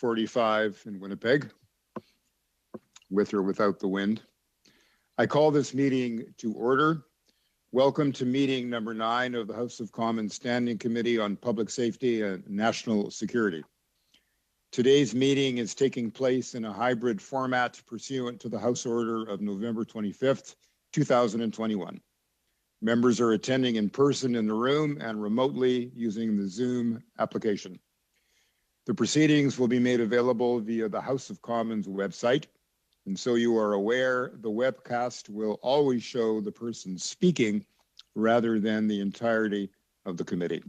6:45 in Winnipeg, with or without the wind. I call this meeting to order. Welcome to meeting number 9 of the House of Commons Standing Committee on Public Safety and National Security. Today's meeting is taking place in a hybrid format pursuant to the House Order of November 25th, 2021. Members are attending in person in the room and remotely using the Zoom application. The proceedings will be made available via the House of Commons website. And so you are aware, the webcast will always show the person speaking rather than the entirety of the committee.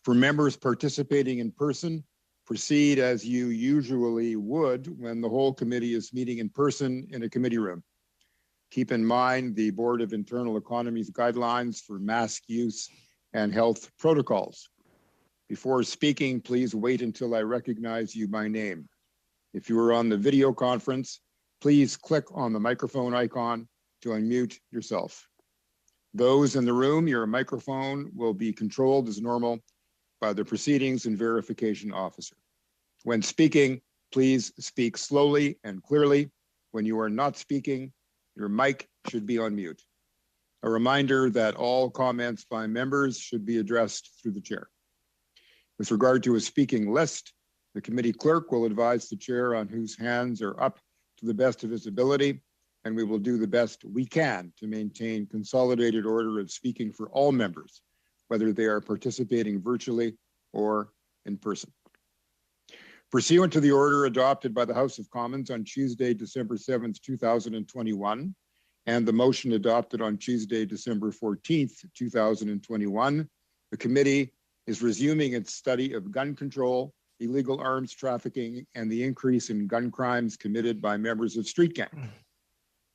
For members participating in person, proceed as you usually would when the whole committee is meeting in person in a committee room. Keep in mind the Board of Internal Economy's guidelines for mask use and health protocols. Before speaking, please wait until I recognize you by name. If you are on the video conference, please click on the microphone icon to unmute yourself. Those in the room, your microphone will be controlled as normal by the Proceedings and Verification Officer. When speaking, please speak slowly and clearly. When you are not speaking, your mic should be on mute. A reminder that all comments by members should be addressed through the chair. With regard to a speaking list, the committee clerk will advise the chair on whose hands are up to the best of his ability, and we will do the best we can to maintain consolidated order of speaking for all members, whether they are participating virtually or in person. Pursuant to the order adopted by the House of Commons on Tuesday, December 7th, 2021, and the motion adopted on Tuesday, December 14th, 2021, the committee is resuming its study of gun control, illegal arms trafficking, and the increase in gun crimes committed by members of street gangs.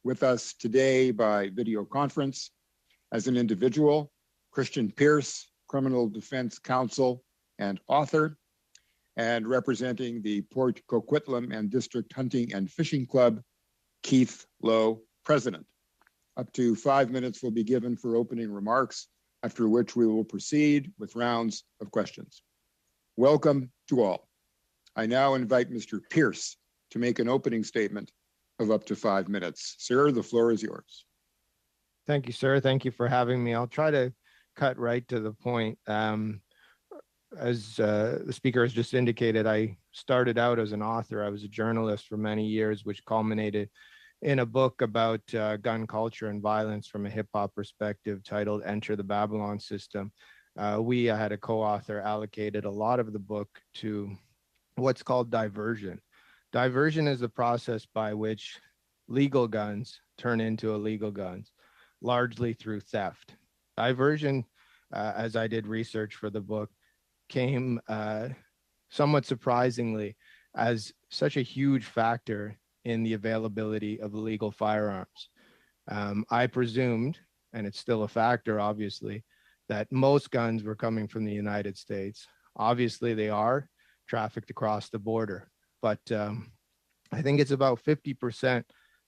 With us today by video conference, as an individual, Christian Pierce, criminal defense counsel and author, and representing the Port Coquitlam and District Hunting and Fishing Club, Keith Lowe, president. Up to 5 minutes will be given for opening remarks, after which we will proceed with rounds of questions. Welcome to all. I now invite Mr. Pierce to make an opening statement of up to 5 minutes. Sir, the floor is yours. Thank you, sir. Thank you for having me. I'll try to cut right to the point. As the speaker has just indicated, I started out as an author. I was a journalist for many years, which culminated in a book about gun culture and violence from a hip hop perspective titled Enter the Babylon System. I had a co-author, allocated a lot of the book to what's called diversion. Diversion is the process by which legal guns turn into illegal guns, largely through theft. Diversion, as I did research for the book, came somewhat surprisingly as such a huge factor in the availability of illegal firearms. I presumed, and it's still a factor obviously, that most guns were coming from the United States. Obviously they are trafficked across the border, but I think it's about 50%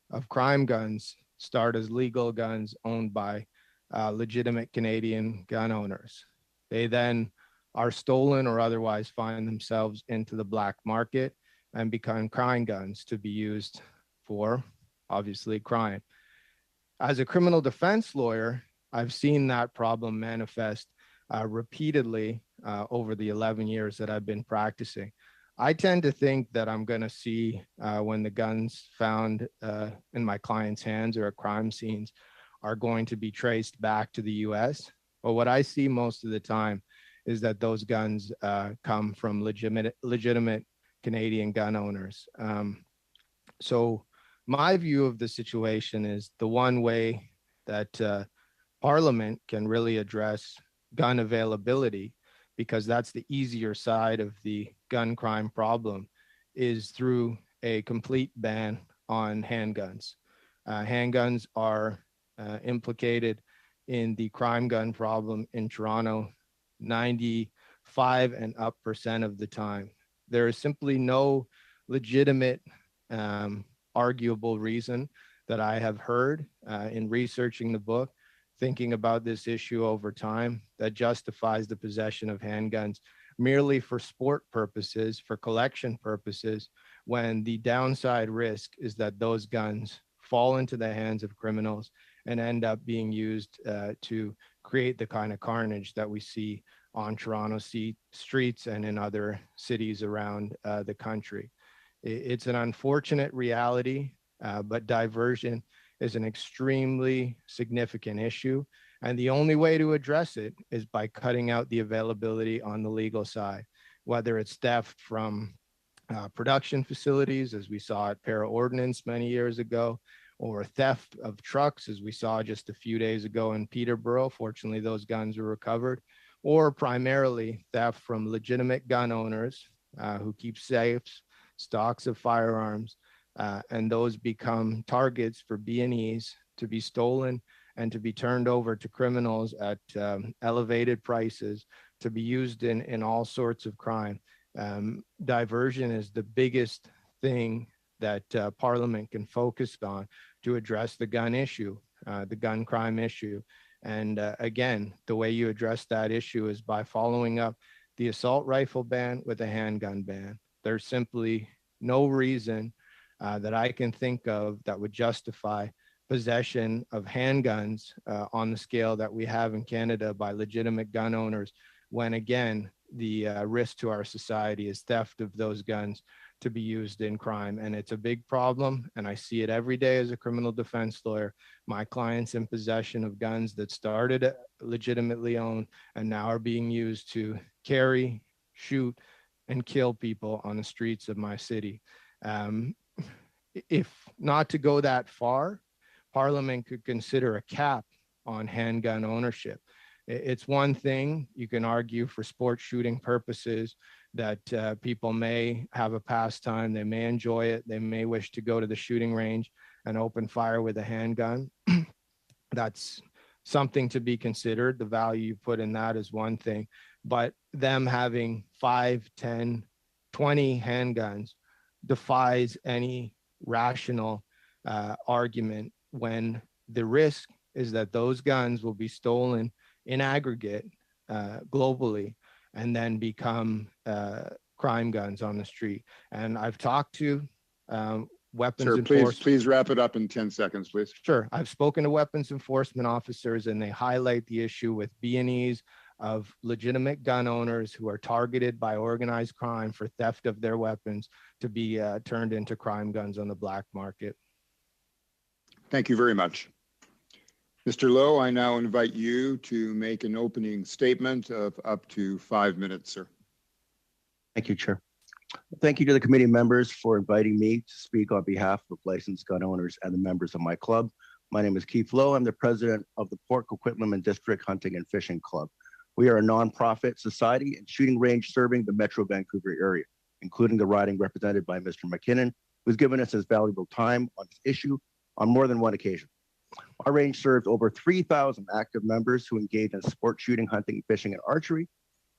of crime guns start as legal guns owned by legitimate Canadian gun owners. They then are stolen or otherwise find themselves into the black market and become crime guns to be used for, obviously, crime. As a criminal defense lawyer, I've seen that problem manifest repeatedly over the 11 years that I've been practicing. I tend to think that I'm going to see when the guns found in my clients' hands or at crime scenes are going to be traced back to the US. But what I see most of the time is that those guns come from legitimate Canadian gun owners. So my view of the situation is the one way that Parliament can really address gun availability, because that's the easier side of the gun crime problem, is through a complete ban on handguns. Handguns are implicated in the crime gun problem in Toronto 95% and up of the time. There is simply no legitimate arguable reason that I have heard in researching the book, thinking about this issue over time, that justifies the possession of handguns merely for sport purposes, for collection purposes, when the downside risk is that those guns fall into the hands of criminals and end up being used to create the kind of carnage that we see on Toronto streets and in other cities around the country. It's an unfortunate reality, but diversion is an extremely significant issue. And the only way to address it is by cutting out the availability on the legal side, whether it's theft from production facilities, as we saw at Para Ordnance many years ago, or theft of trucks, as we saw just a few days ago in Peterborough. Fortunately, those guns were recovered, or primarily theft from legitimate gun owners who keep safes, stocks of firearms, and those become targets for B&Es to be stolen and to be turned over to criminals at elevated prices to be used in all sorts of crime. Diversion is the biggest thing that Parliament can focus on to address the gun issue, the gun crime issue. And again, the way you address that issue is by following up the assault rifle ban with a handgun ban. There's simply no reason that I can think of that would justify possession of handguns on the scale that we have in Canada by legitimate gun owners, when again, the risk to our society is theft of those guns to be used in crime. And it's a big problem. And I see it every day as a criminal defense lawyer. My clients in possession of guns that started legitimately owned and now are being used to carry, shoot, and kill people on the streets of my city. If not to go that far, Parliament could consider a cap on handgun ownership. It's one thing you can argue for sport shooting purposes that people may have a pastime, they may enjoy it, they may wish to go to the shooting range and open fire with a handgun. That's something to be considered. The value you put in that is one thing, but them having 5, 10, 20 handguns defies any rational argument when the risk is that those guns will be stolen in aggregate globally and then become crime guns on the street. And I've talked to weapons enforcement. Please wrap it up in 10 seconds, please. Sure. I've spoken to weapons enforcement officers and they highlight the issue with B&Es of legitimate gun owners who are targeted by organized crime for theft of their weapons to be turned into crime guns on the black market. Thank you very much. Mr. Lowe, I now invite you to make an opening statement of up to 5 minutes, sir. Thank you, Chair. Thank you to the committee members for inviting me to speak on behalf of licensed gun owners and the members of my club. My name is Keith Lowe. I'm the president of the Port Coquitlam District Hunting and Fishing Club. We are a nonprofit society and shooting range serving the Metro Vancouver area, including the riding represented by Mr. McKinnon, who's given us his valuable time on this issue on more than one occasion. Our range serves over 3,000 active members who engage in sport shooting, hunting, fishing, and archery.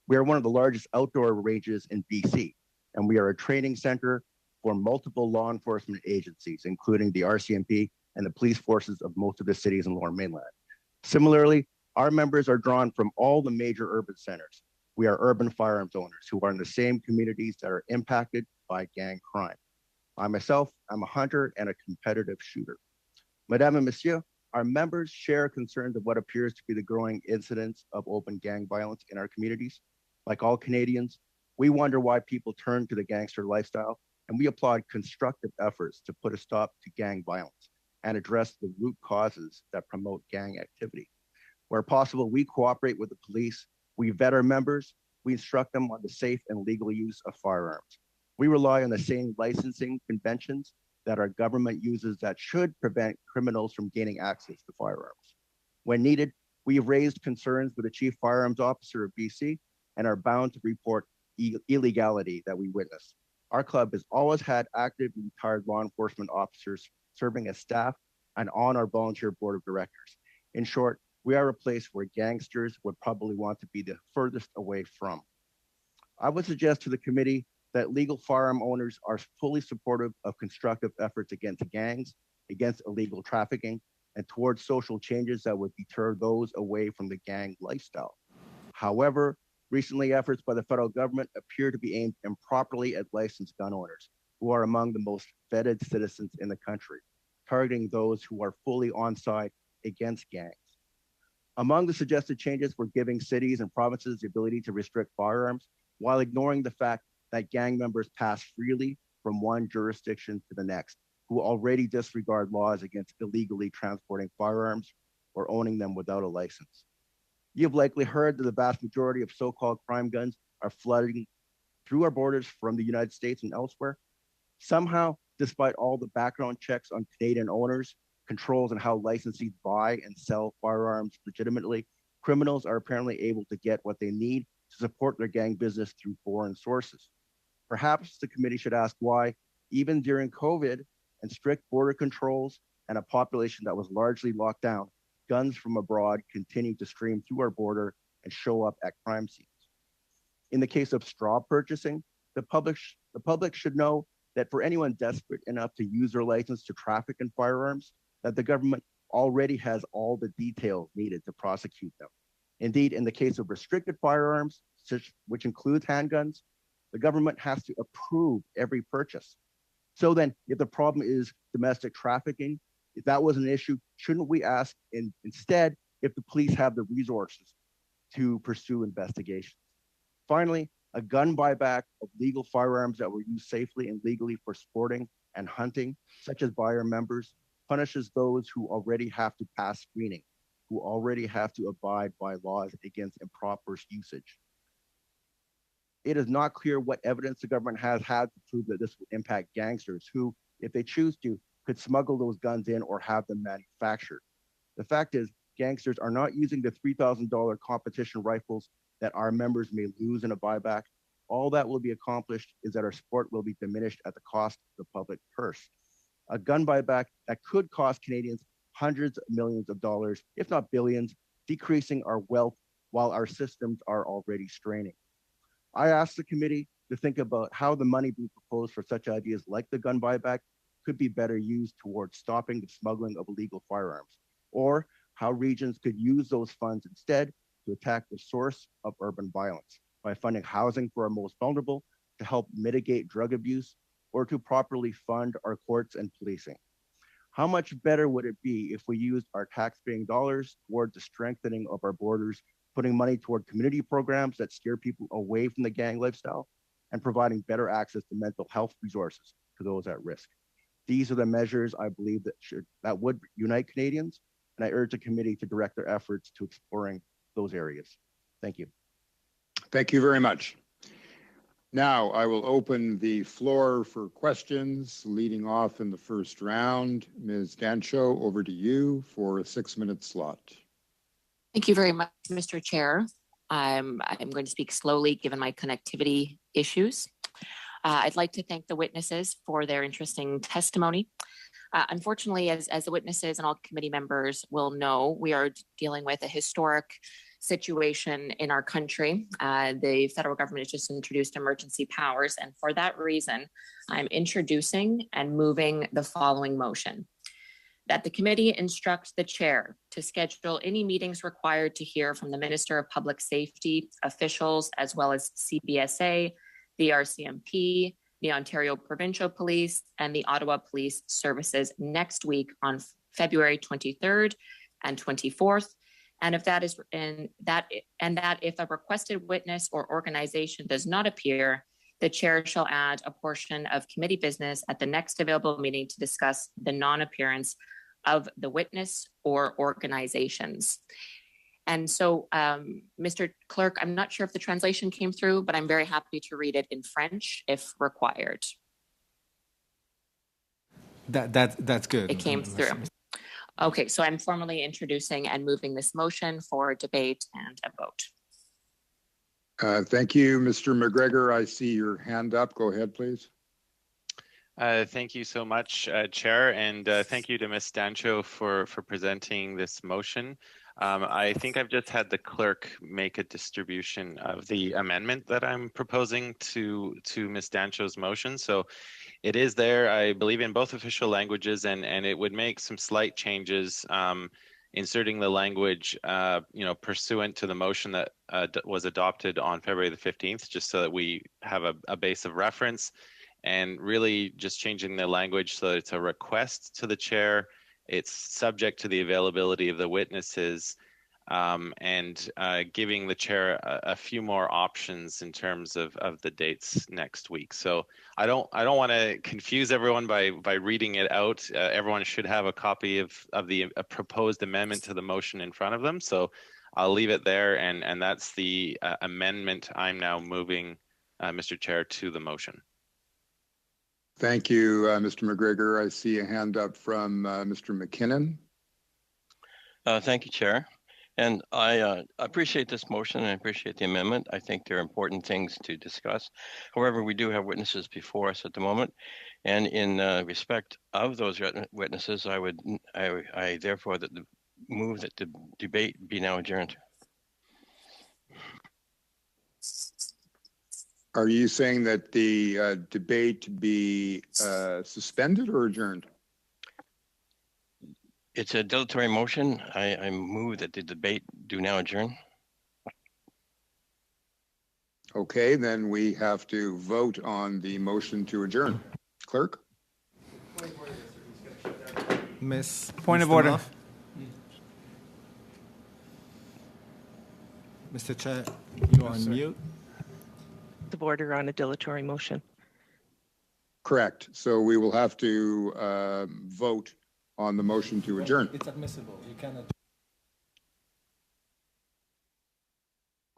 We are one of the largest outdoor ranges in BC, and we are a training center for multiple law enforcement agencies, including the RCMP and the police forces of most of the cities in Lower Mainland. Similarly, our members are drawn from all the major urban centers. We are urban firearms owners who are in the same communities that are impacted by gang crime. I myself, I'm a hunter and a competitive shooter. Madame and Monsieur, our members share concerns of what appears to be the growing incidence of open gang violence in our communities. Like all Canadians, we wonder why people turn to the gangster lifestyle, and we applaud constructive efforts to put a stop to gang violence and address the root causes that promote gang activity. Where possible, we cooperate with the police, we vet our members, we instruct them on the safe and legal use of firearms. We rely on the same licensing conventions that our government uses that should prevent criminals from gaining access to firearms. When needed, we have raised concerns with the Chief Firearms Officer of BC and are bound to report illegality that we witness. Our club has always had active and retired law enforcement officers serving as staff and on our volunteer board of directors. In short, we are a place where gangsters would probably want to be the furthest away from. I would suggest to the committee that legal firearm owners are fully supportive of constructive efforts against gangs, against illegal trafficking, and towards social changes that would deter those away from the gang lifestyle. However, Recently, efforts by the federal government appear to be aimed improperly at licensed gun owners, who are among the most vetted citizens in the country, targeting those who are fully on side against gangs. Among the suggested changes were giving cities and provinces the ability to restrict firearms while ignoring the fact that gang members pass freely from one jurisdiction to the next, who already disregard laws against illegally transporting firearms or owning them without a license. You've likely heard that the vast majority of so-called crime guns are flooding through our borders from the United States and elsewhere. Somehow, despite all the background checks on Canadian owners, controls on how licensees buy and sell firearms legitimately, criminals are apparently able to get what they need to support their gang business through foreign sources. Perhaps the committee should ask why, even during COVID and strict border controls and a population that was largely locked down, guns from abroad continue to stream through our border and show up at crime scenes. In the case of straw purchasing, the public should know that for anyone desperate enough to use their license to traffic in firearms, that the government already has all the details needed to prosecute them. Indeed, in the case of restricted firearms, which includes handguns, the government has to approve every purchase. So then, if the problem is domestic trafficking, if that was an issue, shouldn't we ask instead if the police have the resources to pursue investigations? Finally, a gun buyback of legal firearms that were used safely and legally for sporting and hunting, such as by our members, punishes those who already have to pass screening, who already have to abide by laws against improper usage. It is not clear what evidence the government has had to prove that this will impact gangsters who, if they choose to, could smuggle those guns in or have them manufactured. The fact is, gangsters are not using the $3,000 competition rifles that our members may lose in a buyback. All that will be accomplished is that our sport will be diminished at the cost of the public purse. A gun buyback that could cost Canadians hundreds of millions of dollars, if not billions, decreasing our wealth while our systems are already straining. I asked the committee to think about how the money being proposed for such ideas like the gun buyback could be better used towards stopping the smuggling of illegal firearms, or how regions could use those funds instead to attack the source of urban violence by funding housing for our most vulnerable to help mitigate drug abuse, or to properly fund our courts and policing. How much better would it be if we used our tax-paying dollars towards the strengthening of our borders, putting money toward community programs that steer people away from the gang lifestyle, and providing better access to mental health resources to those at risk? These are the measures I believe that would unite Canadians, and I urge the committee to direct their efforts to exploring those areas. Thank you. Thank you very much. Now I will open the floor for questions. Leading off in the first round, Ms. Dancho, over to you for a 6-minute slot. Thank you very much, Mr. Chair. I'm going to speak slowly given my connectivity issues. I'd like to thank the witnesses for their interesting testimony. Unfortunately, as the witnesses and all committee members will know, we are dealing with a historic situation in our country. The federal government has just introduced emergency powers, and for that reason, I'm introducing and moving the following motion: that the committee instruct the chair to schedule any meetings required to hear from the Minister of Public Safety, officials, as well as CBSA, the RCMP, the Ontario Provincial Police, and the Ottawa Police Services next week on February 23rd and 24th. And if that if a requested witness or organization does not appear, the chair shall add a portion of committee business at the next available meeting to discuss the non-appearance of the witness or organizations. And so, Mr. Clerk, I'm not sure if the translation came through, but I'm very happy to read it in French if required. That's good. It came through. Okay, so I'm formally introducing and moving this motion for debate and a vote. Thank you, Mr. McGregor. I see your hand up. Go ahead, please. Thank you so much, Chair, and thank you to Ms. Dancho for presenting this motion. I think I've just had the clerk make a distribution of the amendment that I'm proposing to Ms. Dancho's motion. So it is there, I believe, in both official languages, and it would make some slight changes inserting the language, pursuant to the motion that was adopted on February the 15th, just so that we have a base of reference, and really just changing the language so that it's a request to the chair, it's subject to the availability of the witnesses, and giving the chair a few more options in terms of the dates next week. So I don't want to confuse everyone by reading it out. Everyone should have a copy of the proposed amendment to the motion in front of them. So I'll leave it there, and that's the amendment I'm now moving, Mr. Chair, to the motion. Thank you, Mr. McGregor. I see a hand up from Mr. McKinnon. Thank you, Chair. And I appreciate this motion and I appreciate the amendment. I think there are important things to discuss. However, we do have witnesses before us at the moment. And in respect of those witnesses, I therefore move that the debate be now adjourned. Are you saying that the debate be suspended or adjourned? It's a dilatory motion. I move that the debate do now adjourn. Okay, then we have to vote on the motion to adjourn. Clerk? Point of order. Mr. Chair, you are on mute. Of order on a dilatory motion. Correct. So we will have to vote on the motion to adjourn. It's admissible. You cannot.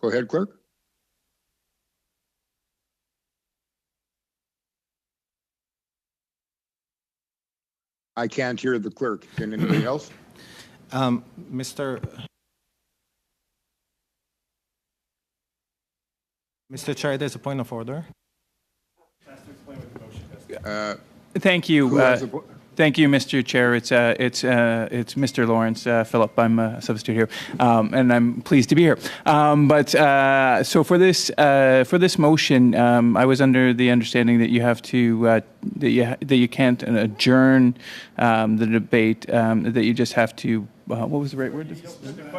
Go ahead, clerk. I can't hear the clerk. Can anybody else? Mr. Chair, there's a point of order. Thank you. Thank you, Mr. Chair. It's Mr. Lawrence Phillip. I'm a substitute here, and I'm pleased to be here. So for this motion, I was under the understanding that you have to that you can't adjourn the debate. That you just have to. What was the right word?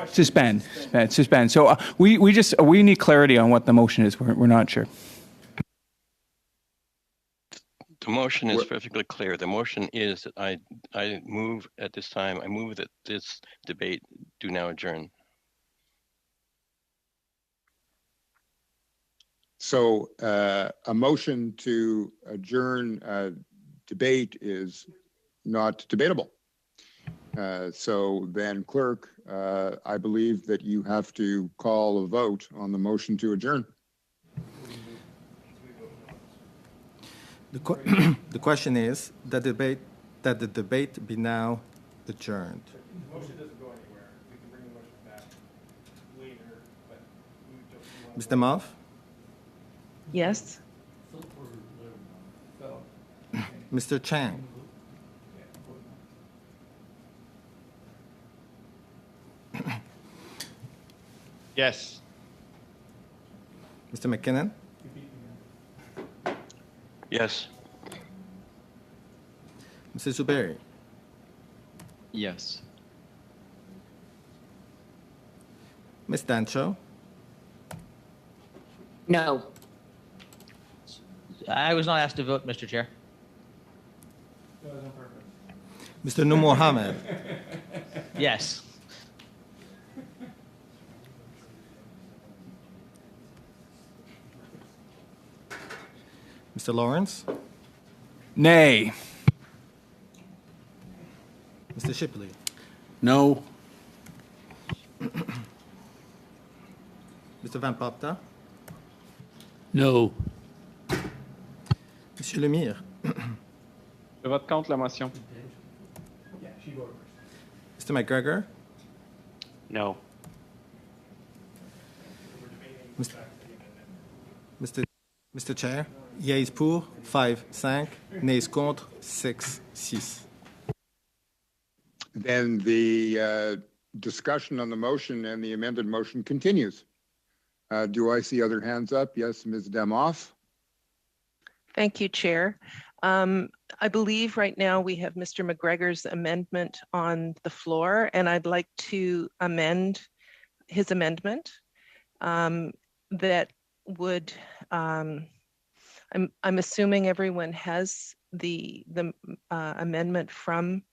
Suspend. So we need clarity on what the motion is. We're not sure. The motion is perfectly clear. The motion is that I move at this time, I move that this debate do now adjourn. So a motion to adjourn debate is not debatable. So then, clerk, I believe that you have to call a vote on the motion to adjourn. The question is that the debate be now adjourned. The motion doesn't go anywhere. We can bring the motion back later, but we don't. Mr. Muff? Yes. Mr. Chang? Yes. Mr. McKinnon? Yes. Mr. Zuberi? Yes. Ms. Dancho? No. I was not asked to vote, Mr. Chair. Mr. Nur Mohammed? Yes. Mr. Lawrence? Nay. Mr. Shipley? No. Mr. Van Popta? No. Monsieur Lemire? Je vote contre la motion. Mr. McGregor? No. Mr. Chair? Yeas pour, 5, 5. Nays contre, 6, 6. Then the discussion on the motion and the amended motion continues. Do I see other hands up? Yes, Ms. Demoff. Thank you, Chair. I believe right now we have Mr. McGregor's amendment on the floor, and I'd like to amend his amendment that would, I'm assuming everyone has the amendment from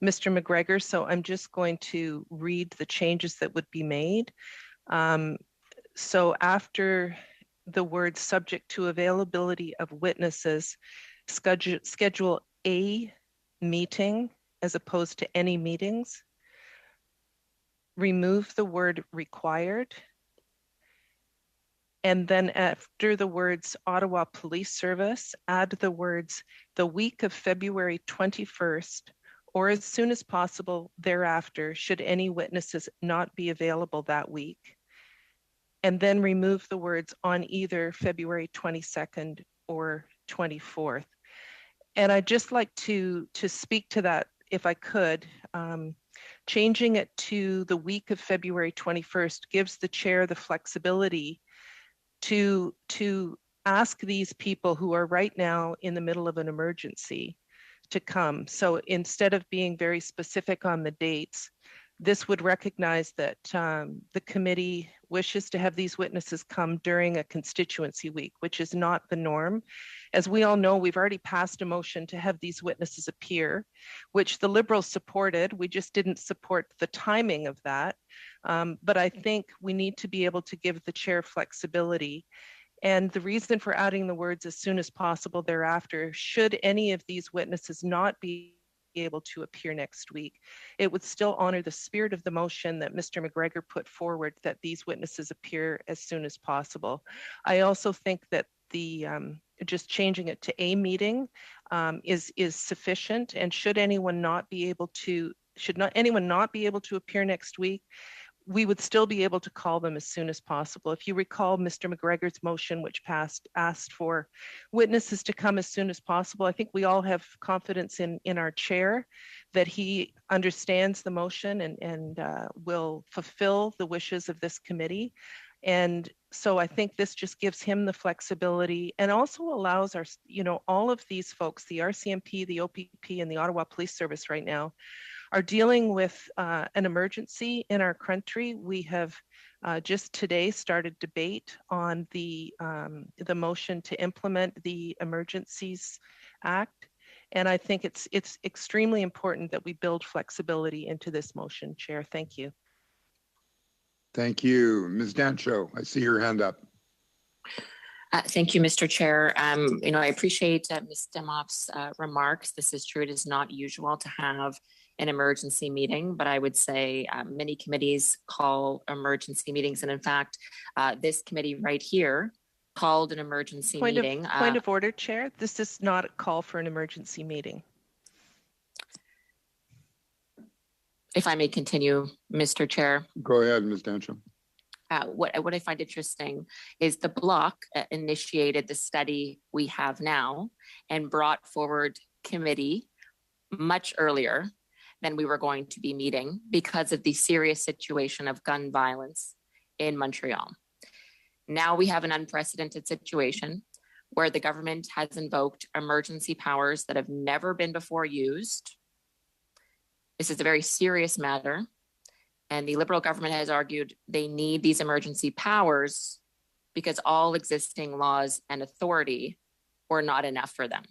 Mr. McGregor, so I'm just going to read the changes that would be made. So after the word subject to availability of witnesses, schedule a meeting as opposed to any meetings. Remove the word required. And then after the words Ottawa Police Service, add the words the week of February 21st or as soon as possible thereafter, should any witnesses not be available that week. And then remove the words on either February 22nd or 24th. And I'd just like to speak to that if I could. Changing it to the week of February 21st gives the chair the flexibility to ask these people who are right now in the middle of an emergency to come. So instead of being very specific on the dates, this would recognize that the committee wishes to have these witnesses come during a constituency week, which is not the norm. As we all know, we've already passed a motion to have these witnesses appear, which the Liberals supported. We just didn't support the timing of that. But I think we need to be able to give the chair flexibility. And the reason for adding the words as soon as possible thereafter, should any of these witnesses not be able to appear next week, it would still honor the spirit of the motion that Mr. McGregor put forward, that these witnesses appear as soon as possible. I also think that the just changing it to a meeting is sufficient, and should anyone not be able to appear next week, we would still be able to call them as soon as possible. If you recall, Mr. McGregor's motion, which passed, asked for witnesses to come as soon as possible. I think we all have confidence in our chair that he understands the motion and will fulfill the wishes of this committee. And so I think this just gives him the flexibility and also allows our, all of these folks, the RCMP, the OPP, and the Ottawa Police Service right now, are dealing with an emergency in our country. We have just today started debate on the motion to implement the Emergencies Act. And I think it's extremely important that we build flexibility into this motion, Chair. Thank you. Thank you. Ms. Dancho, I see your hand up. Thank you, Mr. Chair. I appreciate Ms. Demoff's remarks. This is true. It is not usual to have an emergency meeting, but I would say many committees call emergency meetings. And in fact, this committee right here called an emergency meeting. Point of order, Chair. This is not a call for an emergency meeting. If I may continue, Mr. Chair. Go ahead, Ms. Dancho. What I find interesting is the Bloc initiated the study we have now and brought forward committee much earlier than we were going to be meeting because of the serious situation of gun violence in Montreal. Now we have an unprecedented situation where the government has invoked emergency powers that have never been before used. This is a very serious matter. And the Liberal government has argued they need these emergency powers because all existing laws and authority were not enough for them.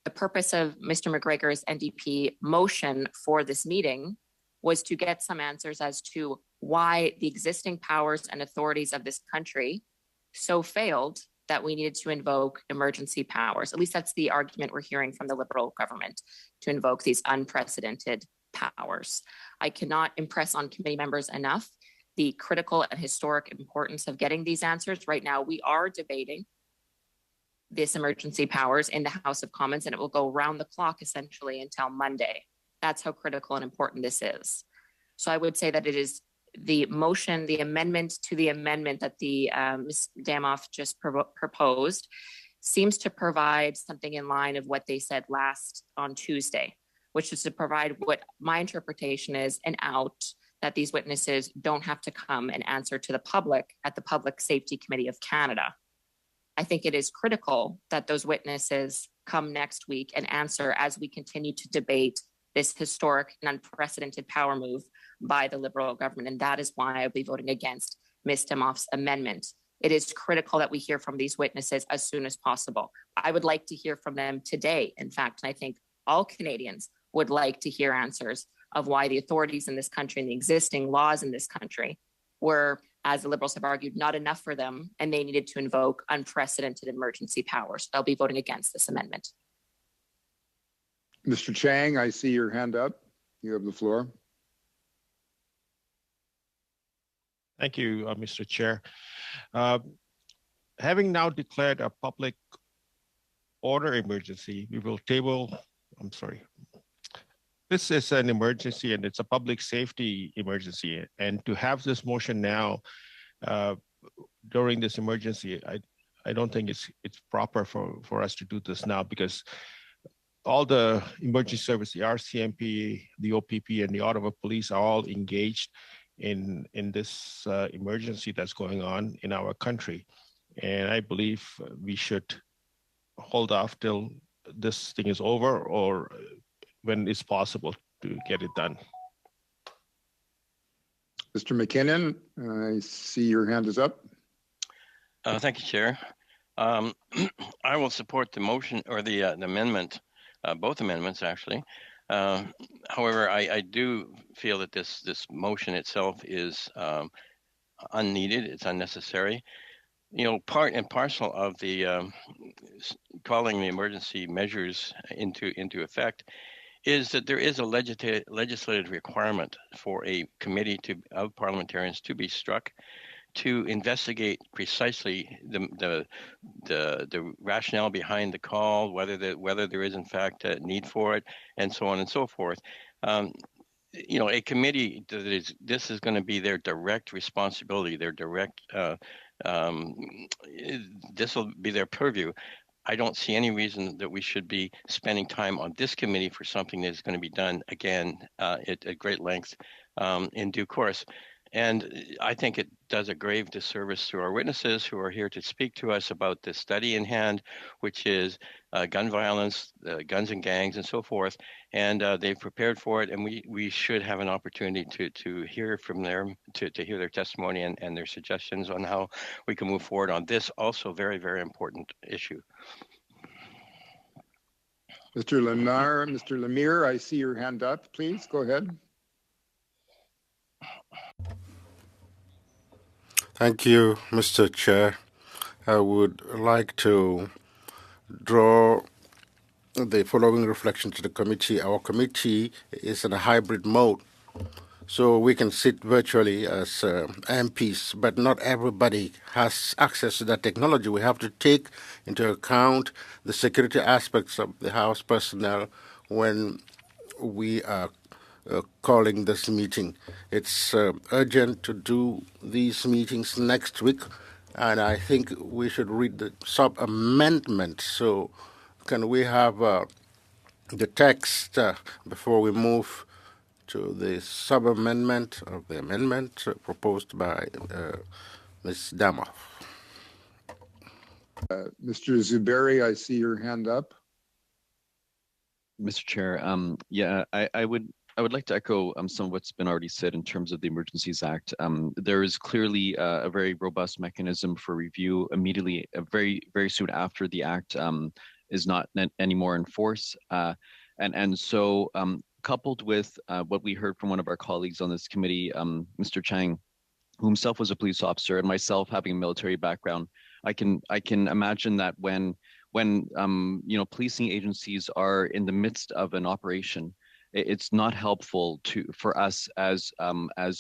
The purpose of Mr. McGregor's NDP motion for this meeting was to get some answers as to why the existing powers and authorities of this country so failed that we needed to invoke emergency powers. At least that's the argument we're hearing from the Liberal government, to invoke these unprecedented powers. I cannot impress on committee members enough the critical and historic importance of getting these answers. Right now, we are debating this emergency powers in the House of Commons, and it will go round the clock essentially until Monday. That's how critical and important this is. So I would say that it is the motion, the amendment to the amendment that the Ms. Damoff just proposed seems to provide something in line of what they said last on Tuesday, which is to provide what my interpretation is an out that these witnesses don't have to come and answer to the public at the Public Safety Committee of Canada. I think it is critical that those witnesses come next week and answer as we continue to debate this historic and unprecedented power move by the Liberal government. And that is why I'll be voting against Ms. Demoff's amendment. It is critical that we hear from these witnesses as soon as possible. I would like to hear from them today, in fact, and I think all Canadians would like to hear answers of why the authorities in this country and the existing laws in this country were, as the Liberals have argued, not enough for them, and they needed to invoke unprecedented emergency powers. I'll be voting against this amendment. Mr. Chang, I see your hand up. You have the floor. Thank you, Mr. Chair. Having now declared a public order emergency, we will table, this is an emergency and it's a public safety emergency. And to have this motion now during this emergency, I don't think it's proper for us to do this now, because all the emergency service, the RCMP, the OPP, and the Ottawa Police are all engaged in this emergency that's going on in our country. And I believe we should hold off till this thing is over, or when it's possible to get it done. Mr. McKinnon, I see your hand is up. Thank you, Chair. I will support the motion or the amendment, both amendments actually. However, I do feel that this motion itself is unneeded. It's unnecessary. You know, part and parcel of the calling the emergency measures into effect is that there is a legislative requirement for a committee of parliamentarians to be struck to investigate precisely the rationale behind the call, whether there is in fact a need for it, and so on and so forth. You know, a committee this is going to be their direct responsibility, their direct. This will be their purview. I don't see any reason that we should be spending time on this committee for something that is going to be done again at great length in due course. And I think it does a grave disservice to our witnesses who are here to speak to us about this study in hand, which is gun violence, guns and gangs, and so forth. And they've prepared for it, and we should have an opportunity to hear from them, to hear their testimony and their suggestions on how we can move forward on this also very, very important issue. Mr. Lemire, I see your hand up. Please go ahead. Thank you, Mr. Chair. I would like to draw the following reflection to the committee. Our committee is in a hybrid mode, so we can sit virtually as MPs, but not everybody has access to that technology. We have to take into account the security aspects of the House personnel when we are calling this meeting. It's urgent to do these meetings next week, and I think we should read the sub-amendment. So can we have the text before we move to the sub-amendment of the amendment proposed by Ms. Demoff? Mr. Zuberi, I see your hand up. Mr. Chair, yeah, I would like to echo some of what's been already said in terms of the Emergencies Act. There is clearly a very robust mechanism for review immediately, very soon after the act is not anymore in force. And so coupled with what we heard from one of our colleagues on this committee, Mr. Chang, who himself was a police officer, and myself having a military background, I can imagine that when you know, policing agencies are in the midst of an operation, it's not helpful for us as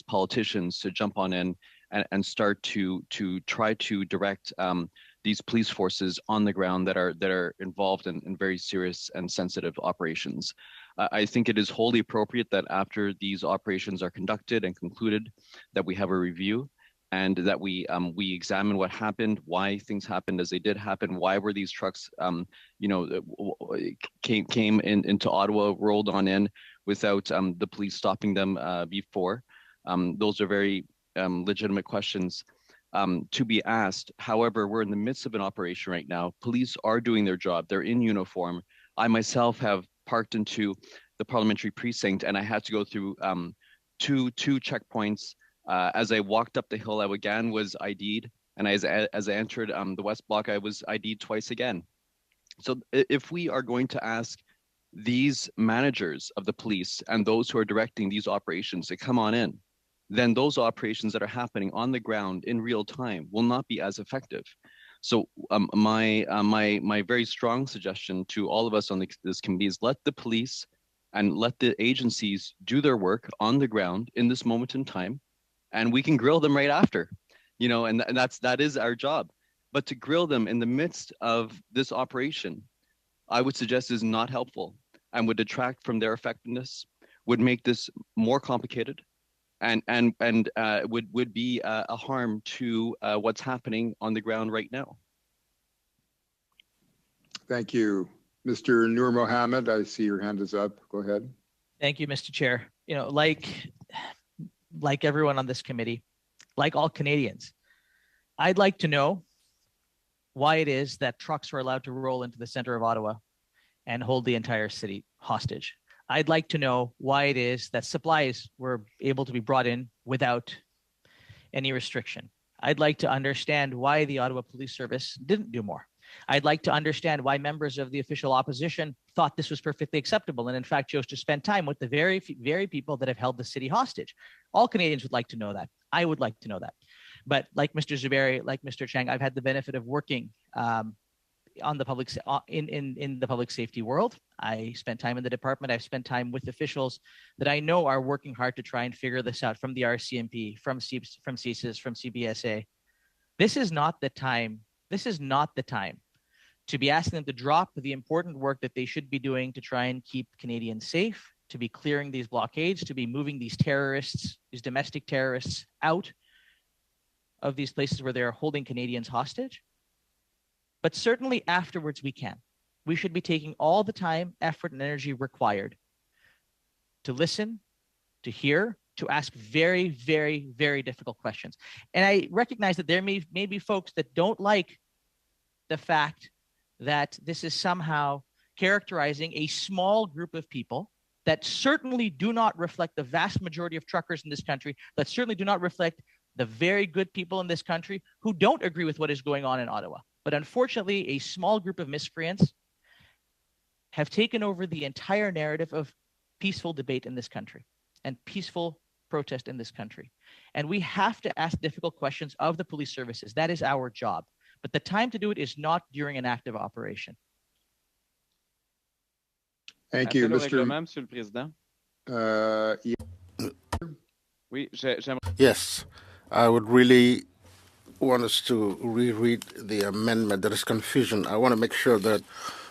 politicians to jump on in and start to try to direct these police forces on the ground that are involved in very serious and sensitive operations. I think it is wholly appropriate that after these operations are conducted and concluded, that we have a review and that we examine what happened, why things happened as they did happen, why were these trucks, you know, came into Ottawa, rolled on in without the police stopping them before. Those are very legitimate questions. to be asked. However, we're in the midst of an operation right now. Police are doing their job. They're in uniform. I myself have parked into the parliamentary precinct, and I had to go through two checkpoints. As I walked up the hill, I again was ID'd, and as I entered the West Block, I was ID'd twice again. So if we are going to ask these managers of the police and those who are directing these operations to come on in, then those operations that are happening on the ground in real time will not be as effective. So my very strong suggestion to all of us on this committee is let the police and let the agencies do their work on the ground in this moment in time, and we can grill them right after, and that is our job. But to grill them in the midst of this operation, I would suggest is not helpful and would detract from their effectiveness, would make this more complicated, and would be a harm to what's happening on the ground right now. Thank you. Mr. Noor Mohammed, I see your hand is up. Go ahead. Thank you, Mr. Chair. Like everyone on this committee, like all Canadians, I'd like to know why it is that trucks were allowed to roll into the center of Ottawa and hold the entire city hostage. I'd like to know why it is that supplies were able to be brought in without any restriction. I'd like to understand why the Ottawa Police Service didn't do more. I'd like to understand why members of the official opposition thought this was perfectly acceptable and in fact chose to spend time with the very people that have held the city hostage. All Canadians would like to know that. I would like to know that. But like Mr. Zuberi, like Mr. Chang, I've had the benefit of working on the public in the public safety world. I spent time in the department. I've spent time with officials that I know are working hard to try and figure this out, from the RCMP, from CSIS, from CBSA. This is not the time. This is not the time to be asking them to drop the important work that they should be doing to try and keep Canadians safe, to be clearing these blockades, to be moving these terrorists, these domestic terrorists out of these places where they're holding Canadians hostage. But certainly afterwards we can. We should be taking all the time, effort, and energy required to listen, to hear, to ask very, very, very difficult questions. And I recognize that there may be folks that don't like the fact that this is somehow characterizing a small group of people that certainly do not reflect the vast majority of truckers in this country, that certainly do not reflect the very good people in this country who don't agree with what is going on in Ottawa. But unfortunately, a small group of miscreants have taken over the entire narrative of peaceful debate in this country and peaceful protest in this country. And we have to ask difficult questions of the police services. That is our job. But the time to do it is not during an active operation. Thank you, Mr. Monsieur le Président. Oui, Yes, I would really want us to reread the amendment. There is confusion. I want to make sure that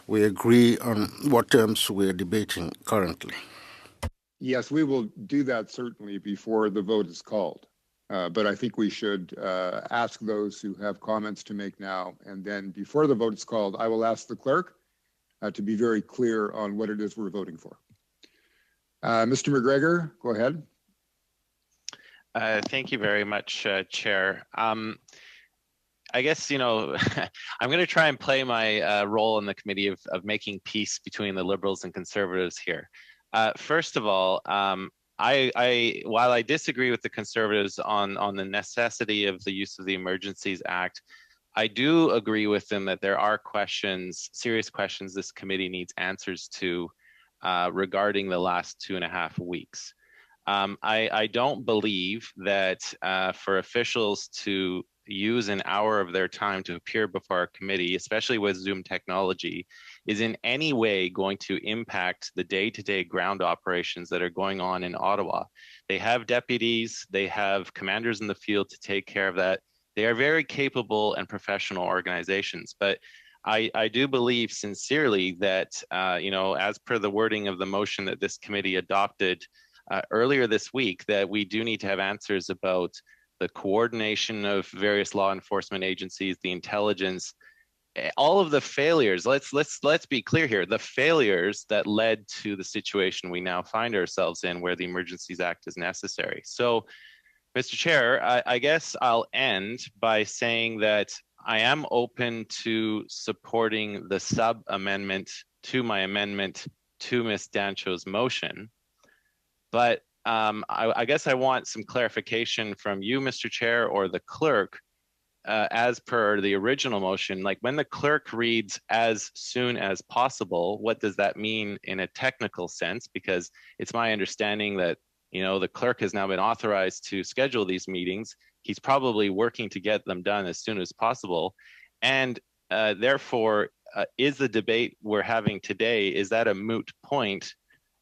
we agree on what terms we're debating currently. Yes, we will do that certainly before the vote is called. But I think we should ask those who have comments to make now. And then before the vote is called, I will ask the clerk to be very clear on what it is we're voting for. Mr. McGregor, go ahead. Thank you very much, Chair. I guess, I'm going to try and play my role in the committee of making peace between the Liberals and Conservatives here. First of all, while I disagree with the Conservatives on the necessity of the use of the Emergencies Act, I do agree with them that there are questions, serious questions this committee needs answers to regarding the last 2.5 weeks. I don't believe that for officials to use an hour of their time to appear before our committee, especially with Zoom technology, is in any way going to impact the day-to-day ground operations that are going on in Ottawa. They have deputies, they have commanders in the field to take care of that. They are very capable and professional organizations, but I do believe sincerely that, as per the wording of the motion that this committee adopted earlier this week, that we do need to have answers about the coordination of various law enforcement agencies, the intelligence, all of the failures. Let's be clear here. The failures that led to the situation we now find ourselves in, where the Emergencies Act is necessary. So Mr. Chair, I guess I'll end by saying that I am open to supporting the sub amendment to my amendment to Ms. Dancho's motion. But I guess I want some clarification from you, Mr. Chair, or the clerk, as per the original motion. Like when the clerk reads as soon as possible, what does that mean in a technical sense? Because it's my understanding that, you know, the clerk has now been authorized to schedule these meetings. He's probably working to get them done as soon as possible. And therefore, is the debate we're having today, is that a moot point?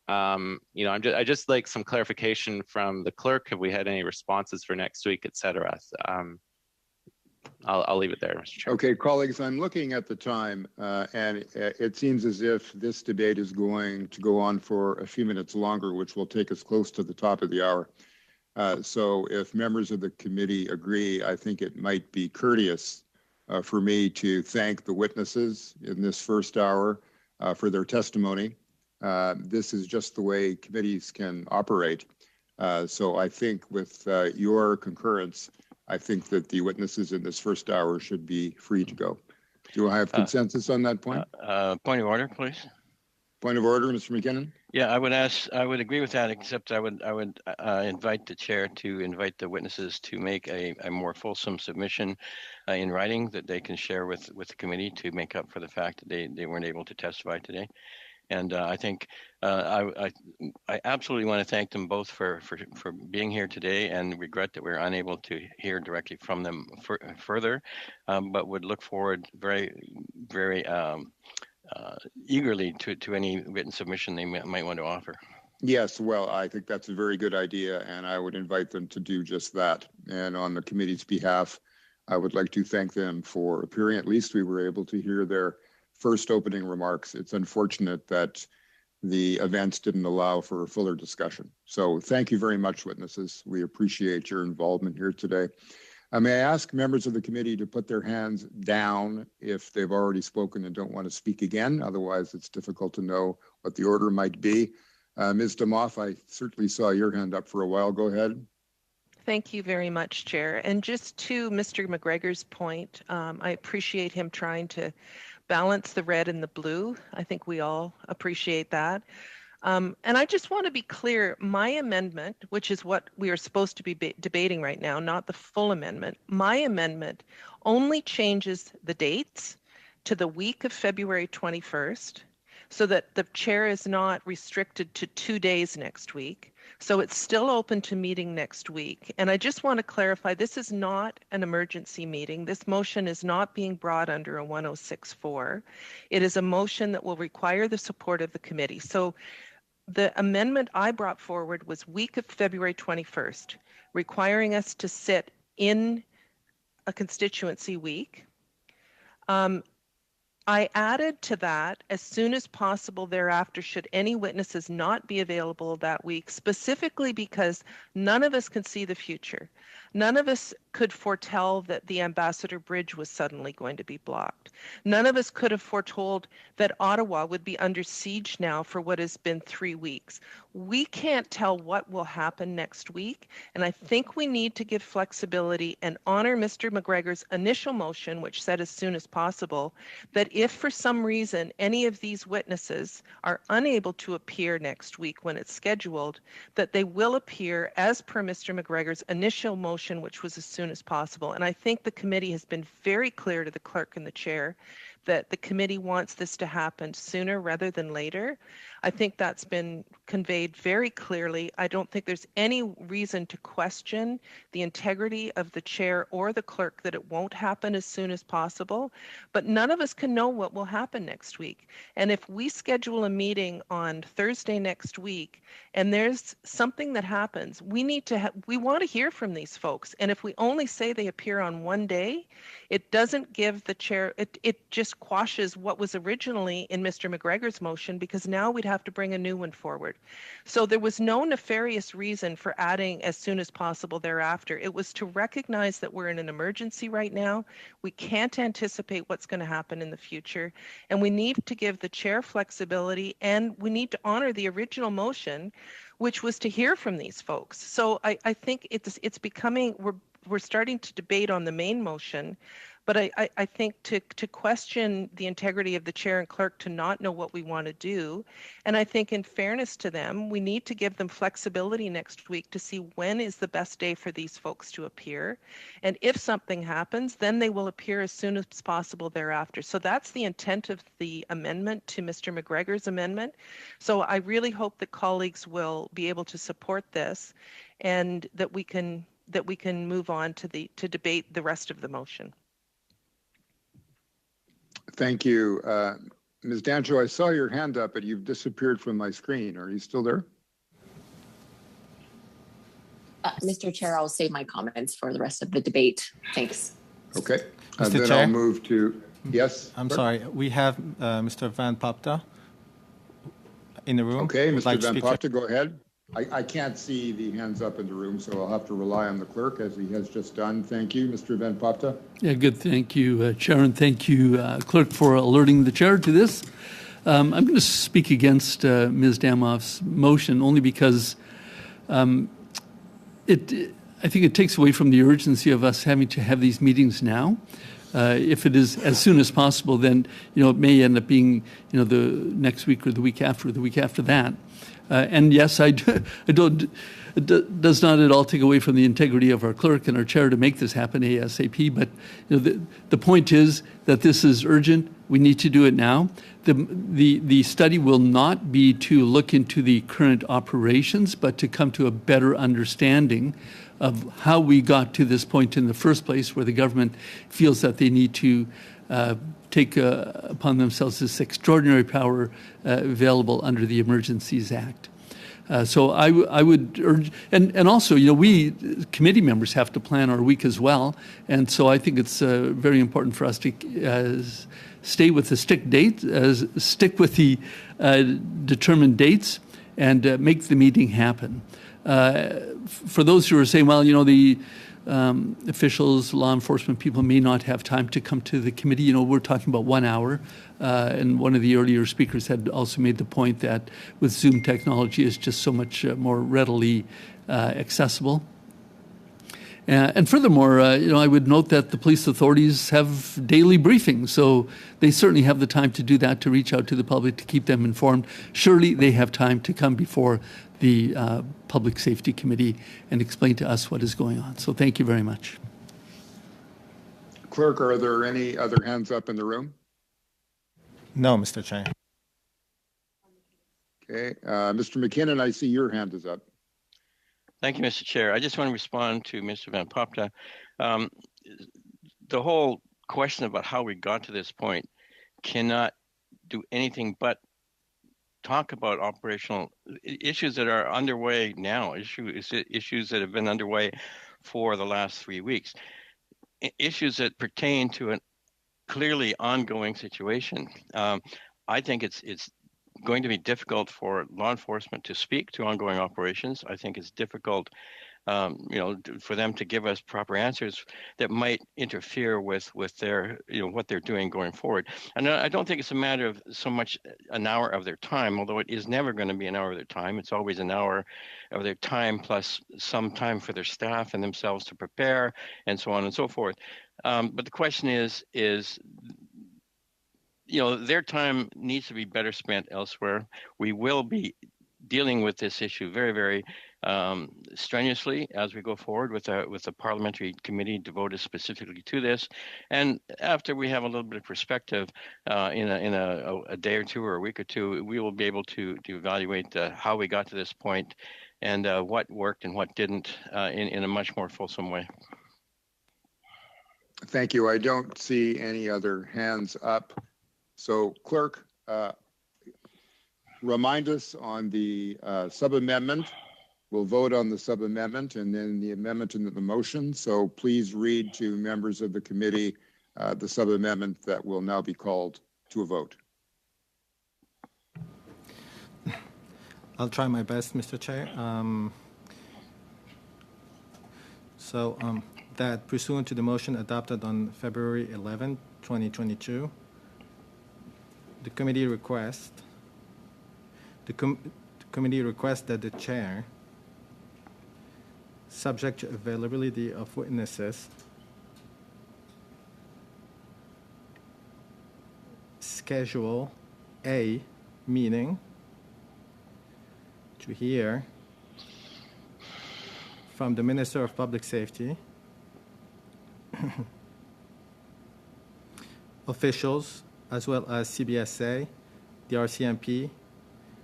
You know, I just like some clarification from the clerk. Have we had any responses for next week, et cetera? I'll leave it there, Mr. Chair. Okay, colleagues, I'm looking at the time, and it seems as if this debate is going to go on for a few minutes longer, which will take us close to the top of the hour. So if members of the committee agree, I think it might be courteous for me to thank the witnesses in this first hour for their testimony. This is just the way committees can operate. So I think with your concurrence, I think that the witnesses in this first hour should be free to go. Do I have consensus on that point? Point of order, please. Point of order, Mr. McKinnon? Yeah, I would agree with that, except I would invite the chair to invite the witnesses to make a more fulsome submission in writing that they can share with the committee to make up for the fact that they weren't able to testify today. And I think I absolutely want to thank them both for being here today, and regret that we're unable to hear directly from them further, but would look forward very eagerly to any written submission they might want to offer. Yes, well, I think that's a very good idea, and I would invite them to do just that. And on the committee's behalf, I would like to thank them for appearing. At least we were able to hear their first opening remarks. It's unfortunate that the events didn't allow for a fuller discussion. So thank you very much, witnesses. We appreciate your involvement here today. May I ask members of the committee to put their hands down if they've already spoken and don't want to speak again. Otherwise, it's difficult to know what the order might be. Ms. Demoff, I certainly saw your hand up for a while. Go ahead. Thank you very much, Chair. And just to Mr. McGregor's point, I appreciate him trying to balance the red and the blue. I think we all appreciate that. And I just want to be clear, my amendment, which is what we are supposed to be debating right now, not the full amendment, my amendment only changes the dates to the week of February 21st, so that the chair is not restricted to 2 days next week. So it's still open to meeting next week. And I just want to clarify, this is not an emergency meeting. This motion is not being brought under a 1064. It is a motion that will require the support of the committee. So the amendment I brought forward was week of February 21st, requiring us to sit in a constituency week. I added to that, as soon as possible thereafter, should any witnesses not be available that week, specifically because none of us can see the future. None of us could foretell that the Ambassador Bridge was suddenly going to be blocked. None of us could have foretold that Ottawa would be under siege now for what has been 3 weeks. We can't tell what will happen next week, and I think we need to give flexibility and honor Mr. McGregor's initial motion, which said as soon as possible, that if for some reason any of these witnesses are unable to appear next week when it's scheduled, that they will appear as per Mr. McGregor's initial motion, which was as soon as possible. And I think the committee has been very clear to the clerk and the chair that the committee wants this to happen sooner rather than later. I think that's been conveyed very clearly. I don't think there's any reason to question the integrity of the chair or the clerk that it won't happen as soon as possible, but none of us can know what will happen next week. And if we schedule a meeting on Thursday next week and there's something that happens, we want to hear from these folks. And if we only say they appear on one day, it doesn't give the chair, it just quashes what was originally in Mr. McGregor's motion, because now we'd have to bring a new one forward. So there was no nefarious reason for adding as soon as possible thereafter. It was to recognize that we're in an emergency right now. We can't anticipate what's going to happen in the future, and we need to give the chair flexibility, and we need to honor the original motion, which was to hear from these folks. So I think it's becoming, we're starting to debate on the main motion, but I think to question the integrity of the chair and clerk to not know what we want to do. And I think in fairness to them, we need to give them flexibility next week to see when is the best day for these folks to appear. And if something happens, then they will appear as soon as possible thereafter. So that's the intent of the amendment to Mr. McGregor's amendment. So I really hope that colleagues will be able to support this and that we can move on to debate the rest of the motion. Thank you. Ms. Dancho, I saw your hand up, but you've disappeared from my screen. Are you still there? Mr. Chair, I'll save my comments for the rest of the debate. Thanks. Okay. Mr. Then Chair? I'll move to, yes? I'm sir? sorry. We have Mr. Van Popta in the room. Okay, Would Mr. like to Van speak. Popta, go ahead. I can't see the hands up in the room, so I'll have to rely on the clerk as he has just done. Thank you, Mr. Van Popta. Yeah, good. Thank you, Chair, and thank you, Clerk, for alerting the Chair to this. I'm going to speak against Ms. Damoff's motion only because I think it takes away from the urgency of us having to have these meetings now. If it is as soon as possible, then it may end up being the next week or the week after that. And yes, I don't. It does not at all take away from the integrity of our clerk and our chair to make this happen ASAP. But the point is that this is urgent. We need to do it now. The study will not be to look into the current operations, but to come to a better understanding of how we got to this point in the first place, where the government feels that they need to take upon themselves this extraordinary power available under the Emergencies Act. So I would urge, and also, we committee members have to plan our week as well. And so I think it's very important for us to stay with the stick with the determined dates and make the meeting happen. For those who are saying, well, the officials, law enforcement people may not have time to come to the committee. We're talking about 1 hour. And one of the earlier speakers had also made the point that with Zoom technology is just so much more readily accessible. And furthermore, I would note that the police authorities have daily briefings, so they certainly have the time to do that, to reach out to the public, to keep them informed. Surely they have time to come before the Public Safety Committee and explain to us what is going on. So thank you very much. Clerk, are there any other hands up in the room? No, Mr. Chair. Okay. Mr. McKinnon, I see your hand is up. Thank you, Mr. Chair. I just want to respond to Mr. Van Popta. The whole question about how we got to this point cannot do anything but talk about operational issues that are underway now, issues that have been underway for the last 3 weeks, issues that pertain to a clearly ongoing situation. I think it's going to be difficult for law enforcement to speak to ongoing operations. I think it's difficult, for them to give us proper answers that might interfere with their, what they're doing going forward. And I don't think it's a matter of so much an hour of their time, although it is never going to be an hour of their time. It's always an hour of their time plus some time for their staff and themselves to prepare and so on and so forth. But the question is, their time needs to be better spent elsewhere. We will be dealing with this issue very, very strenuously as we go forward with a parliamentary committee devoted specifically to this. And after we have a little bit of perspective in a day or two or a week or two, we will be able to evaluate how we got to this point and what worked and what didn't in a much more fulsome way. Thank you. I don't see any other hands up. So, Clerk, remind us on the sub-amendment. We'll vote on the sub-amendment and then the amendment into the motion. So please read to members of the committee the sub-amendment that will now be called to a vote. I'll try my best, Mr. Chair. That pursuant to the motion adopted on February 11, 2022, the committee requests the committee requests that the chair, subject to availability of witnesses, schedule a meeting to hear from the Minister of Public Safety, officials, as well as CBSA, the RCMP,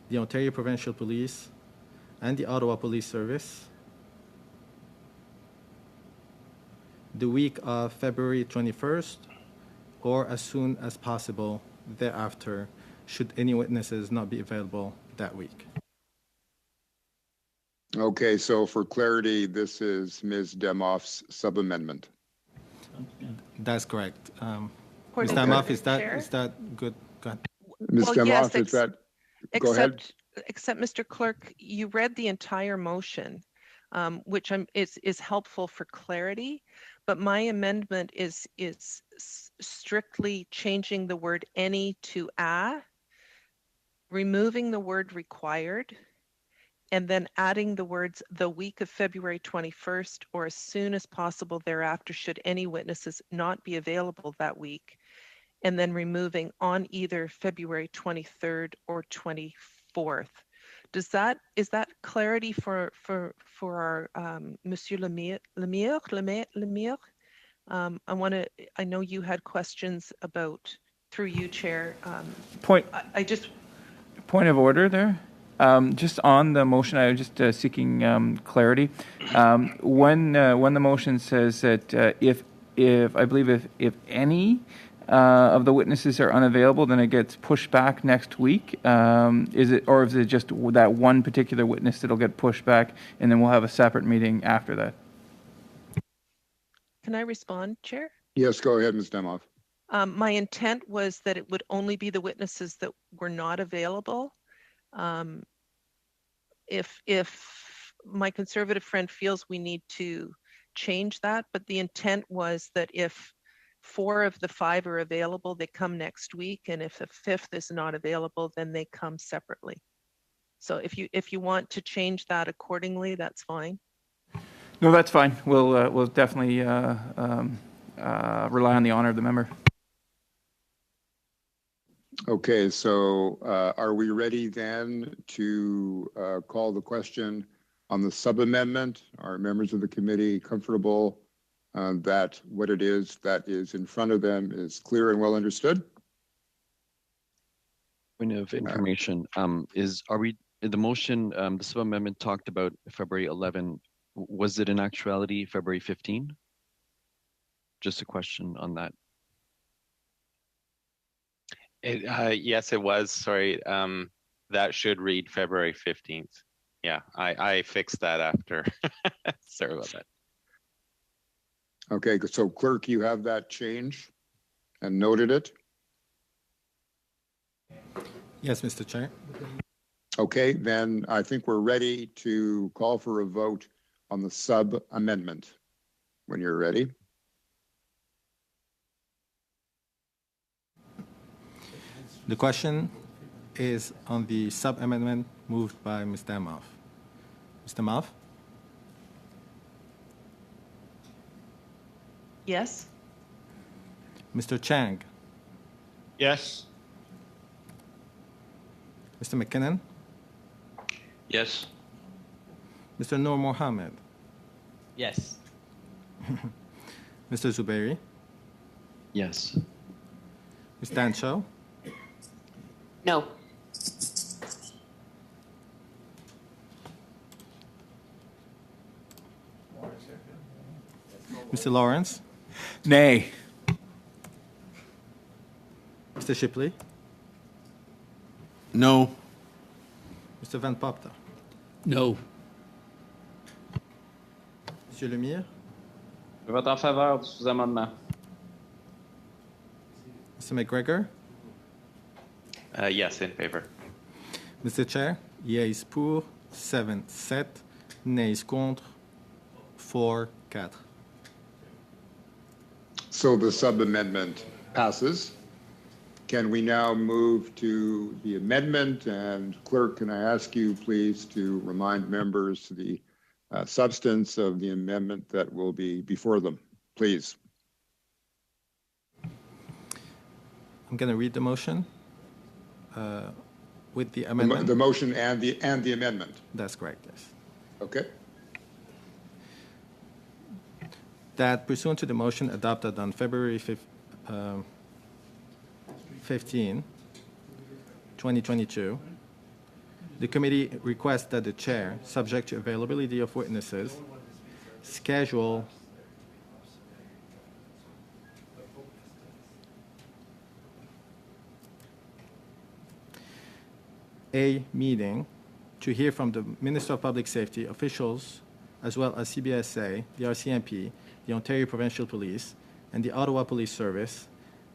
the Ontario Provincial Police, and the Ottawa Police Service, the week of February 21st, or as soon as possible thereafter, should any witnesses not be available that week. Okay, so for clarity, this is Ms. Demoff's sub-amendment. That's correct. Point Ms. of Demoff, order, is that good? Go ahead. Ms. Demoff, is that, go ahead. Except, Mr. Clerk, you read the entire motion, which is helpful for clarity, but my amendment is strictly changing the word any to a, removing the word required, and then adding the words the week of February 21st or as soon as possible thereafter should any witnesses not be available that week, and then removing on either February 23rd or 24th. Is that clarity for our Monsieur Lemire? I know you had questions about, through you, Chair. Point of order there. Just on the motion, I was just seeking clarity. When the motion says that if I believe if any of the witnesses are unavailable, then it gets pushed back next week. Is it just that one particular witness that'll get pushed back, and then we'll have a separate meeting after that? Can I respond, Chair? Yes, go ahead, Ms. Demoff. My intent was that it would only be the witnesses that were not available. If my conservative friend feels we need to change that, but the intent was that if 4 of the 5 are available, they come next week, and if a 5th is not available, then they come separately. So if you want to change that accordingly, that's fine. No, that's fine. We'll definitely rely on the honor of the member. Okay, so are we ready then to call the question on the sub-amendment? Are members of the committee comfortable that what it is that is in front of them is clear and well understood? Point of information, the motion, the sub-amendment talked about February 11. Was it in actuality February 15? Just a question on that. Yes, it was. Sorry. That should read February 15th. Yeah, I fixed that after. Sorry about that. Okay, so clerk, you have that change and noted it? Yes, Mr. Chair. Okay, then I think we're ready to call for a vote on the sub-amendment when you're ready. The question is on the sub-amendment moved by Ms. Demoff. Mr. Demoff? Yes. Mr. Chang? Yes. Mr. McKinnon? Yes. Mr. Noor Mohammed? Yes. Mr. Zubairi? Yes. Ms. Dancho? No. Mr. Lawrence? Nay. Mr. Shipley? No. Mr. Van Popta? No. Monsieur Lemire? Je vote en faveur du sous-amendement. Mr. McGregor? Yes, in favor. Mr. Chair, yeas pour, 7-7, nays contre, 4-4. So the sub-amendment passes. can we now move to the amendment? And clerk, can I ask you please to remind members the substance of the amendment that will be before them, please. I'm going to read the motion with the amendment. The motion and the amendment. That's correct, yes. Okay. That pursuant to the motion adopted on February 15, 2022, the committee requests that the chair, subject to availability of witnesses, schedule a meeting to hear from the Minister of Public Safety officials, as well as CBSA, the RCMP, the Ontario Provincial Police, and the Ottawa Police Service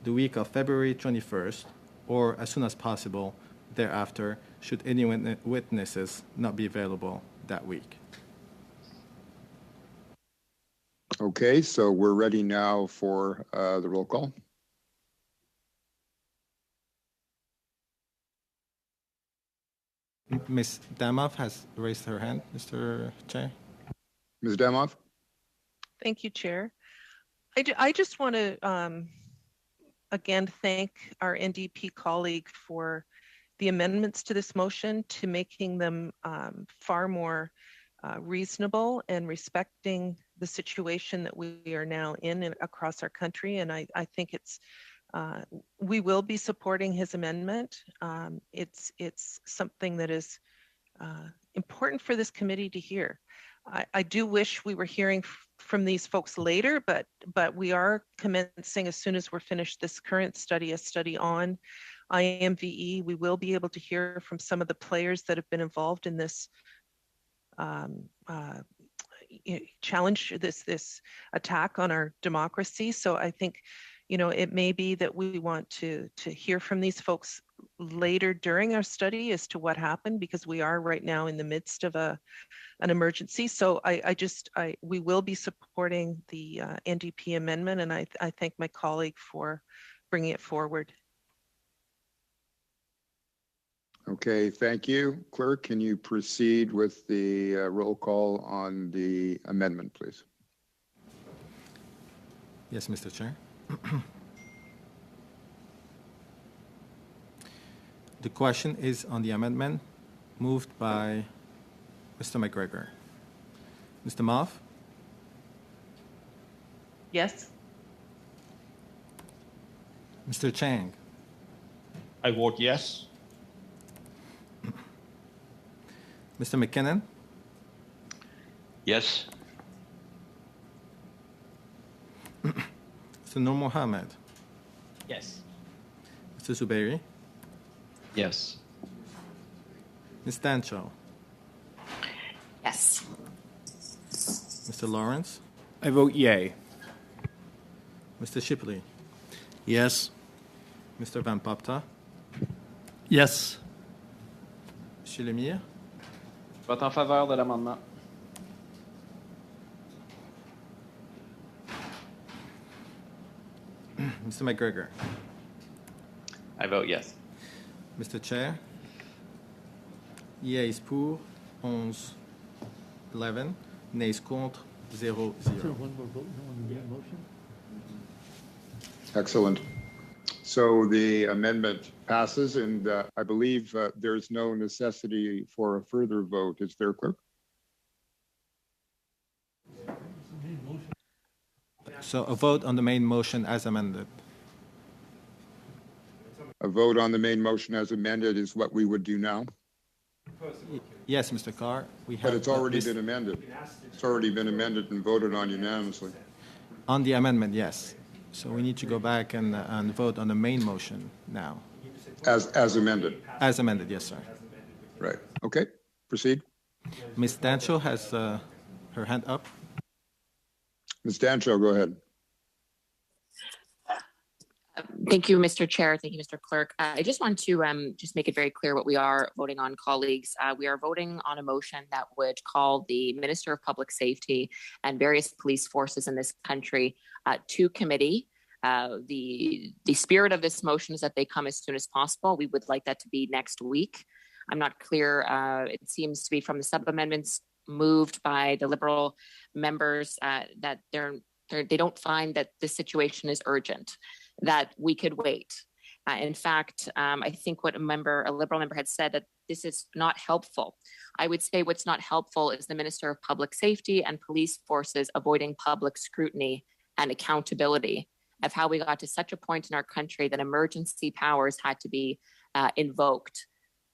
the week of February 21st, or as soon as possible thereafter, should any witnesses not be available that week. Okay, so we're ready now for the roll call. Ms. Damov has raised her hand, Mr. Chair. Ms. Damov? Thank you, Chair. I just want to again thank our NDP colleague for the amendments to this motion, to making them far more reasonable and respecting the situation that we are now in across our country. And I think it's we will be supporting his amendment. It's something that is important for this committee to hear. I do wish we were hearing from these folks later, but we are commencing as soon as we're finished this current study, a study on IMVE. We will be able to hear from some of the players that have been involved in this challenge, this attack on our democracy. So I think, you know, it may be that we want to hear from these folks later during our study as to what happened, because we are right now in the midst of an emergency. So we will be supporting the NDP amendment, and I thank my colleague for bringing it forward. Okay, thank you. Clerk, can you proceed with the roll call on the amendment, please? Yes, Mr. Chair. The question is on the amendment moved by Mr. McGregor. Mr. Moff? Yes. Mr. Chang? I vote yes. Mr. McKinnon? Yes. Mr. Nur Mohammed? Yes. Mr. Zubairi? Yes. Ms. Dancho? Yes. Mr. Lawrence? I vote yay. Mr. Shipley? Yes. Mr. Van Popta? Yes. Monsieur Lemire? Vote en faveur de l'amendement. Mr. McGregor? I vote yes. Mr. Chair? Yeas pour 11, 11, nays contre 0, 0. Excellent. So the amendment passes, and I believe there's no necessity for a further vote. Is there, clerk? So a vote on the main motion as amended. A vote on the main motion as amended is what we would do now. Yes, Mr. Carr. We have, but it's already been amended. It's already been amended and voted on unanimously. On the amendment, yes. So we need to go back and vote on the main motion now. As amended. As amended, yes, sir. Right. Okay. Proceed. Ms. Dancho has her hand up. Ms. Dancho, go ahead. Thank you, Mr. Chair. Thank you, Mr. Clerk. I just want to just make it very clear what we are voting on, colleagues. We are voting on a motion that would call the Minister of Public Safety and various police forces in this country to committee The spirit of this motion is that they come as soon as possible. We would like that to be next week. I'm not clear. It seems to be from the sub amendments moved by the Liberal members that they don't find that this situation is urgent, that we could wait. In fact, I think what a Liberal member had said, that this is not helpful. I would say what's not helpful is the Minister of Public Safety and police forces avoiding public scrutiny and accountability of how we got to such a point in our country that emergency powers had to be invoked.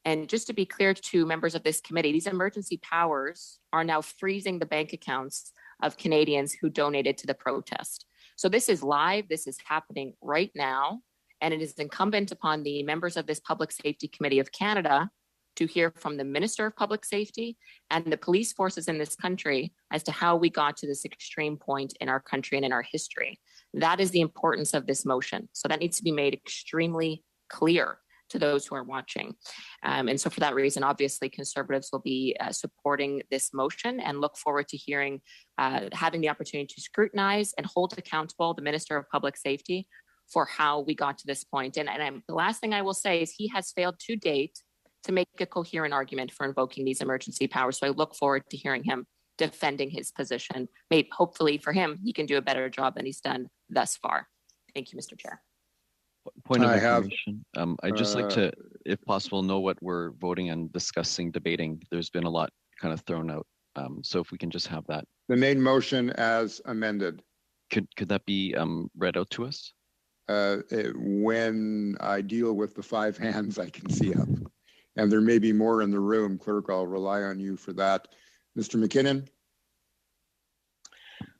And just to be clear to members of this committee, these emergency powers are now freezing the bank accounts of Canadians who donated to the protest. So this is live, this is happening right now, and it is incumbent upon the members of this Public Safety Committee of Canada to hear from the Minister of Public Safety and the police forces in this country as to how we got to this extreme point in our country and in our history. That is the importance of this motion. So that needs to be made extremely clear to those who are watching. And so for that reason, obviously Conservatives will be supporting this motion and look forward to hearing, having the opportunity to scrutinize and hold accountable the Minister of Public Safety for how we got to this point. And the last thing I will say is he has failed to date to make a coherent argument for invoking these emergency powers. So I look forward to hearing him defending his position. Maybe, hopefully for him, he can do a better job than he's done thus far. Thank you, Mr. Chair. Point of information. I'd just like to, if possible, know what we're voting and discussing, debating. There's been a lot kind of thrown out. So if we can just have that. The main motion as amended. Could that be read out to us? When I deal with the 5 hands I can see up. And there may be more in the room. Clerk, I'll rely on you for that. Mr. McKinnon?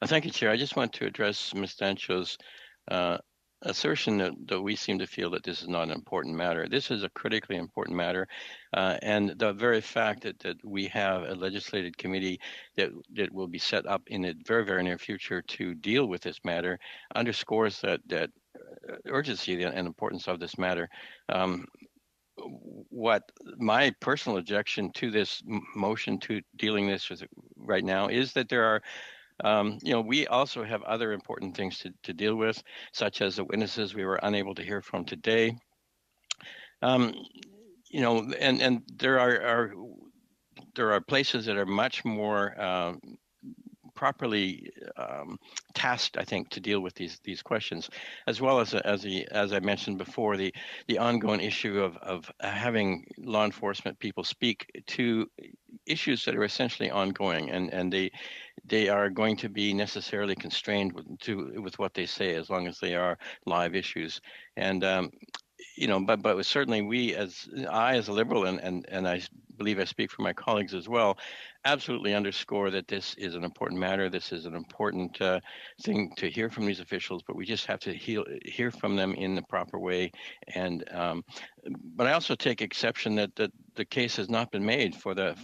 Thank you, Chair. I just want to address Ms. Dancho's assertion that we seem to feel that this is not an important matter. This is a critically important matter. And the very fact that we have a legislative committee that will be set up in the very, very near future to deal with this matter underscores that urgency and importance of this matter. What my personal objection to this motion to dealing this with right now is that there are we also have other important things to deal with, such as the witnesses we were unable to hear from today. And there are places that are much more properly tasked, I think, to deal with these questions, as well as I mentioned before, the ongoing issue of having law enforcement people speak to issues that are essentially ongoing, and they are going to be necessarily constrained with what they say as long as they are live issues. And but certainly I as a Liberal and I believe I speak for my colleagues as well, absolutely underscore that this is an important matter. This is an important thing to hear from these officials, but we just have to hear from them in the proper way. And but I also take exception that the case has not been made for the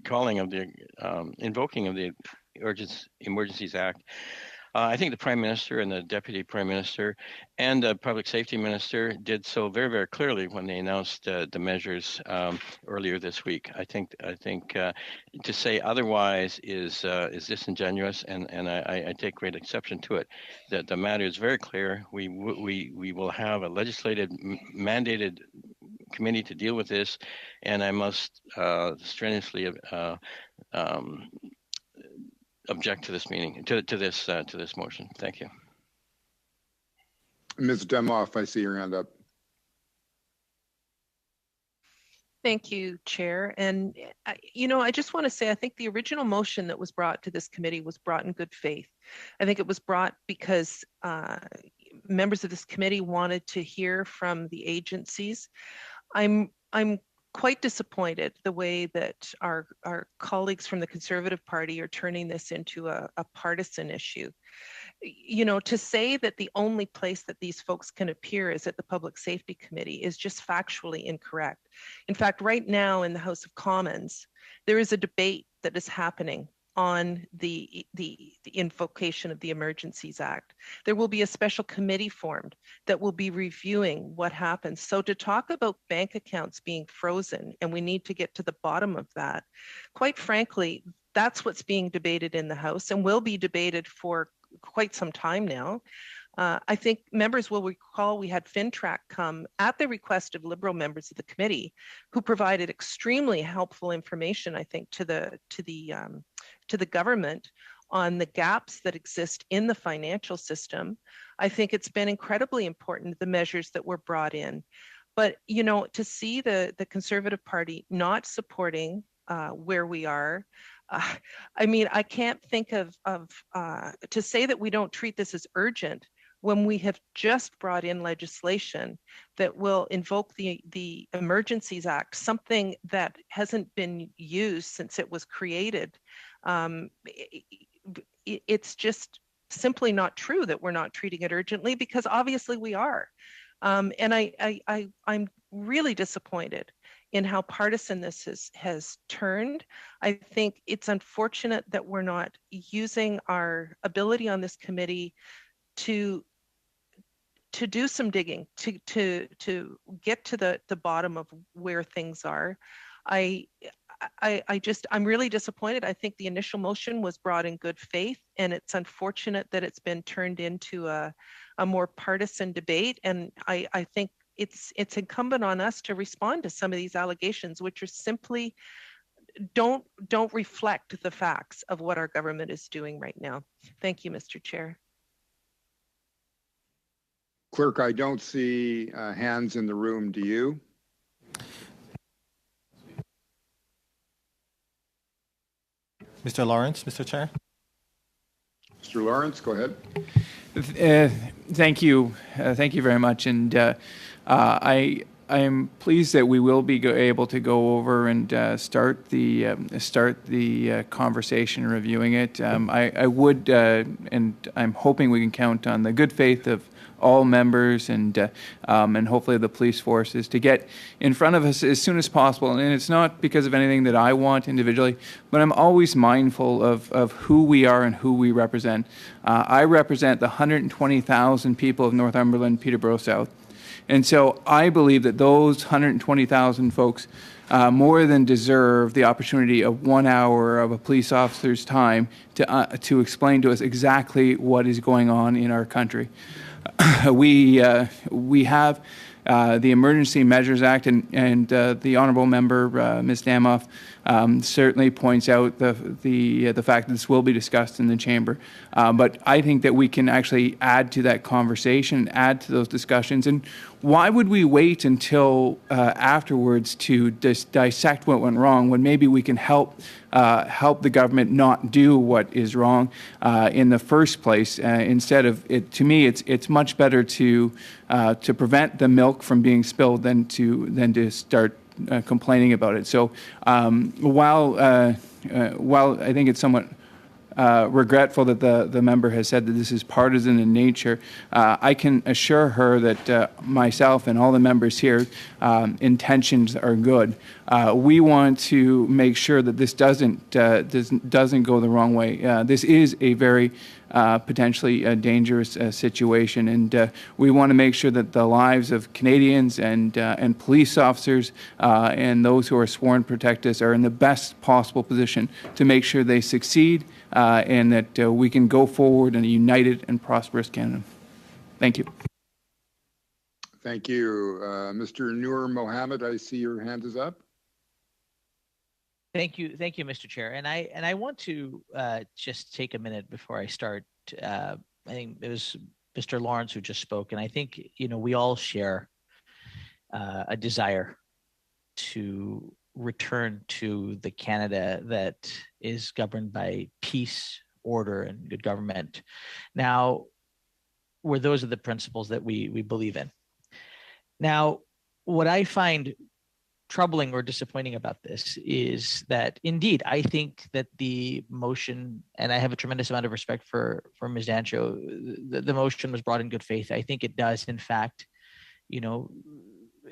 calling of the invoking of the Emergencies Act. I think the Prime Minister and the Deputy Prime Minister and the Public Safety Minister did so very, very clearly when they announced the measures earlier this week. I think to say otherwise is disingenuous, and I take great exception to it. That the matter is very clear. We will have a legislative mandated committee to deal with this, and I must strenuously object to this meeting, to this motion. Thank you. Ms. Demoff, I see your hand up. Thank you, Chair. And, I just want to say, I think the original motion that was brought to this committee was brought in good faith. I think it was brought because members of this committee wanted to hear from the agencies. I'm quite disappointed the way that our colleagues from the Conservative Party are turning this into a partisan issue. To say that the only place that these folks can appear is at the Public Safety Committee is just factually incorrect. In fact, right now in the House of Commons, there is a debate that is happening on the invocation of the Emergencies Act. There will be a special committee formed that will be reviewing what happens. So to talk about bank accounts being frozen, and we need to get to the bottom of that, quite frankly, that's what's being debated in the House and will be debated for quite some time now. I think members will recall we had FinTrack come at the request of Liberal members of the committee, who provided extremely helpful information, I think, to the government on the gaps that exist in the financial system. I think it's been incredibly important, the measures that were brought in. But, you know, to see the Conservative Party not supporting where we are, I mean, I can't think of to say that we don't treat this as urgent when we have just brought in legislation that will invoke the Emergencies Act, something that hasn't been used since it was created. It's just simply not true that we're not treating it urgently, because obviously we are. And I'm really disappointed in how partisan this has turned. I think it's unfortunate that we're not using our ability on this committee to do some digging, to get to the bottom of where things are. I'm really disappointed. I think the initial motion was brought in good faith, and it's unfortunate that it's been turned into a more partisan debate. And I think it's incumbent on us to respond to some of these allegations, which are simply don't reflect the facts of what our government is doing right now. Thank you, Mr. Chair. Clerk, I don't see hands in the room. Do you? Mr. Lawrence, Mr. Chair. Mr. Lawrence, go ahead. Thank you. Thank you very much. And I am pleased that we will be able to go over and start the conversation, reviewing it. I would, and I'm hoping we can count on the good faith of all members and hopefully the police forces to get in front of us as soon as possible. And it's not because of anything that I want individually, but I'm always mindful of who we are and who we represent. I represent the 120,000 people of Northumberland, Peterborough South. And so I believe that those 120,000 folks more than deserve the opportunity of 1 hour of a police officer's time to explain to us exactly what is going on in our country. We have the Emergency Measures Act, and the honourable member, Ms. Damoff, certainly points out the fact that this will be discussed in the chamber. But I think that we can actually add to that conversation, add to those discussions. And why would we wait until afterwards to dissect what went wrong when maybe we can help the government not do what is wrong in the first place? Instead of it, to me, it's much better to prevent the milk from being spilled than to start complaining about it. So while I think it's somewhat regretful that the member has said that this is partisan in nature, I can assure her that myself and all the members here, intentions are good. We want to make sure that this doesn't go the wrong way. This is a very potentially a dangerous situation, and we want to make sure that the lives of Canadians and police officers and those who are sworn to protect us are in the best possible position to make sure they succeed and that we can go forward in a united and prosperous Canada. Thank you. Thank you. Mr. Noor Mohammed, I see your hand is up. Thank you, Mr. Chair. And I want to just take a minute before I start. I think it was Mr. Lawrence who just spoke, and I think we all share a desire to return to the Canada that is governed by peace, order, and good government. Now, where those are the principles that we believe in. Now, what I find troubling or disappointing about this is that indeed, I think that the motion, and I have a tremendous amount of respect for Ms. Dancho, the motion was brought in good faith. I think it does, in fact,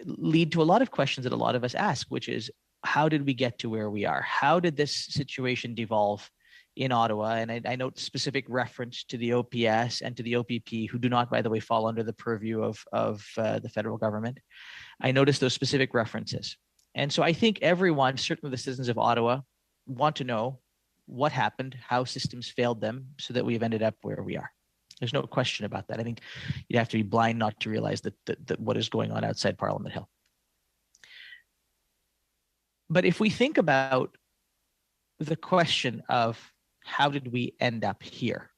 lead to a lot of questions that a lot of us ask, which is, how did we get to where we are? How did this situation devolve in Ottawa? And I note specific reference to the OPS and to the OPP, who do not, by the way, fall under the purview of the federal government. I noticed those specific references. And so I think everyone, certainly the citizens of Ottawa, want to know what happened, how systems failed them, so that we've ended up where we are. There's no question about that. I think you'd have to be blind not to realize that what is going on outside Parliament Hill. But if we think about the question of how did we end up here?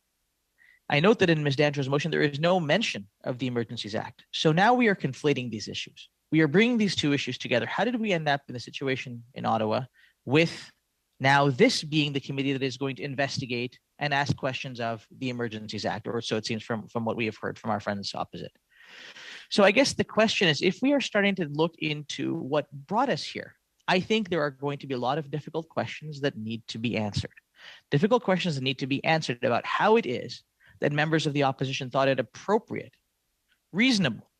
I note that in Ms. Dancho's motion, there is no mention of the Emergencies Act. So now we are conflating these issues. We are bringing these two issues together. How did we end up in the situation in Ottawa with now this being the committee that is going to investigate and ask questions of the Emergencies Act, or so it seems from what we have heard from our friends opposite. So I guess the question is, if we are starting to look into what brought us here, I think there are going to be a lot of difficult questions that need to be answered. Difficult questions that need to be answered about how it is that members of the opposition thought it appropriate, reasonable,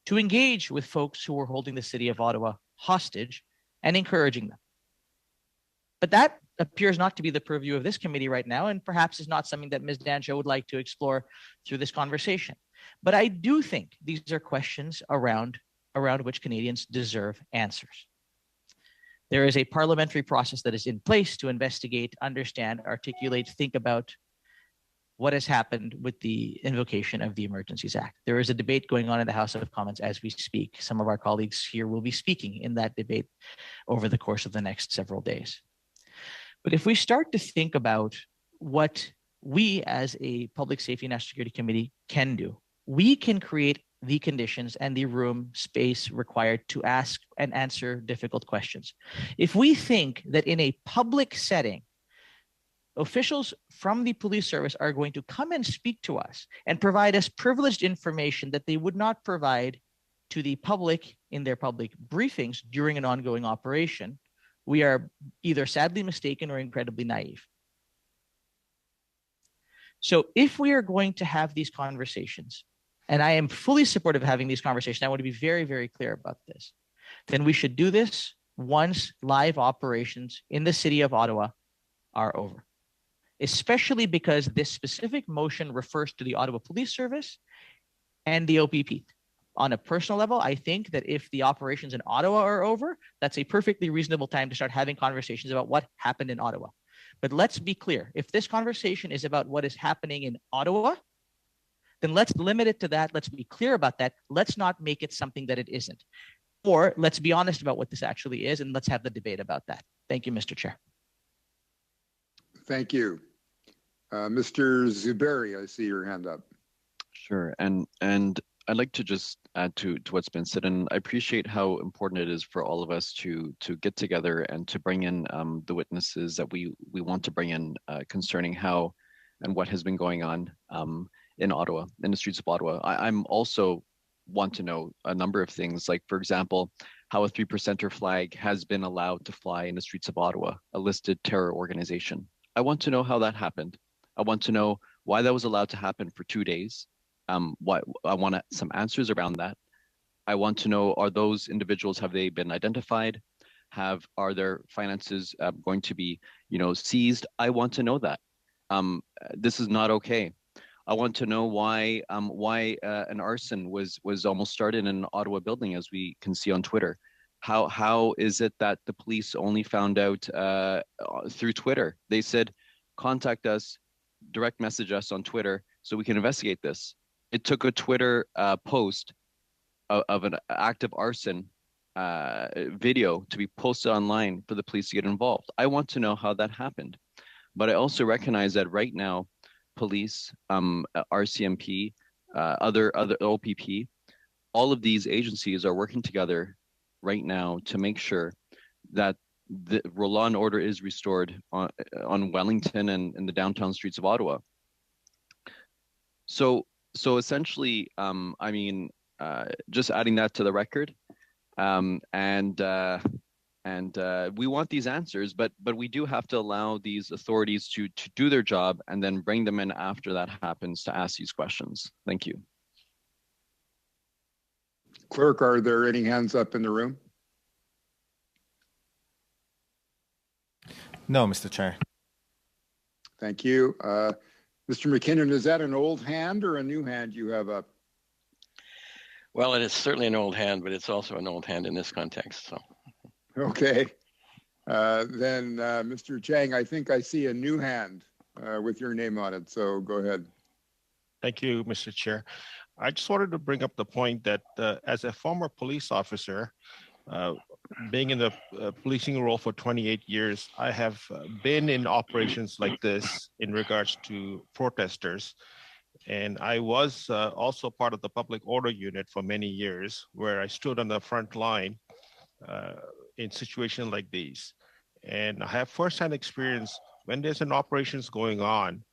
to engage with folks who were holding the city of Ottawa hostage and encouraging them. But that appears not to be the purview of this committee right now, and perhaps is not something that Ms. Dancho would like to explore through this conversation. But I do think these are questions around which Canadians deserve answers. There is a parliamentary process that is in place to investigate, understand, articulate, think about what has happened with the invocation of the Emergencies Act. There is a debate going on in the House of Commons as we speak. Some of our colleagues here will be speaking in that debate over the course of the next several days. But if we start to think about what we as a Public Safety and National Security Committee can do, we can create the conditions and the room space required to ask and answer difficult questions. If we think that in a public setting, officials from the police service are going to come and speak to us and provide us privileged information that they would not provide to the public in their public briefings during an ongoing operation, we are either sadly mistaken or incredibly naive. So if we are going to have these conversations, and I am fully supportive of having these conversations, I want to be very, very clear about this, then we should do this once live operations in the city of Ottawa are over, especially because this specific motion refers to the Ottawa Police Service and the OPP. On a personal level, I think that if the operations in Ottawa are over, that's a perfectly reasonable time to start having conversations about what happened in Ottawa. But let's be clear, if this conversation is about what is happening in Ottawa, then let's limit it to that. Let's be clear about that. Let's not make it something that it isn't. Or let's be honest about what this actually is, and let's have the debate about that. Thank you, Mr. Chair. Thank you. Mr. Zuberi, I see your hand up. Sure, and I'd like to just add to what's been said, and I appreciate how important it is for all of us to get together and to bring in the witnesses that we want to bring in concerning how and what has been going on in Ottawa, in the streets of Ottawa. I'm also want to know a number of things, like, for example, how a 3%er flag has been allowed to fly in the streets of Ottawa, a listed terror organization. I want to know how that happened. I want to know why that was allowed to happen for 2 days. What I want some answers around that. I want to know, are those individuals, have they been identified? Are their finances going to be, seized? I want to know that. This is not okay. I want to know why an arson was almost started in an Ottawa building, as we can see on Twitter. How is it that the police only found out through Twitter? They said, contact us, direct message us on Twitter so we can investigate this. It took a Twitter post of an active arson video to be posted online for the police to get involved. I want to know how that happened. But I also recognize that right now, police, RCMP, other OPP, all of these agencies are working together right now to make sure that the law and order is restored on Wellington and in the downtown streets of Ottawa. So essentially, just adding that to the record, and we want these answers, but we do have to allow these authorities to do their job and then bring them in after that happens to ask these questions. Thank you. Clerk, are there any hands up in the room? No, Mr. Chair. Thank you. Mr. McKinnon, is that an old hand or a new hand you have up? Well, it is certainly an old hand, but it's also an old hand in this context. So. Okay. Then, Mr. Chang, I think I see a new hand with your name on it, so go ahead. Thank you, Mr. Chair. I just wanted to bring up the point that as a former police officer, being in the policing role for 28 years, I have been in operations like this in regards to protesters. And I was also part of the public order unit for many years, where I stood on the front line in situations like these. And I have firsthand experience when there's an operations going on,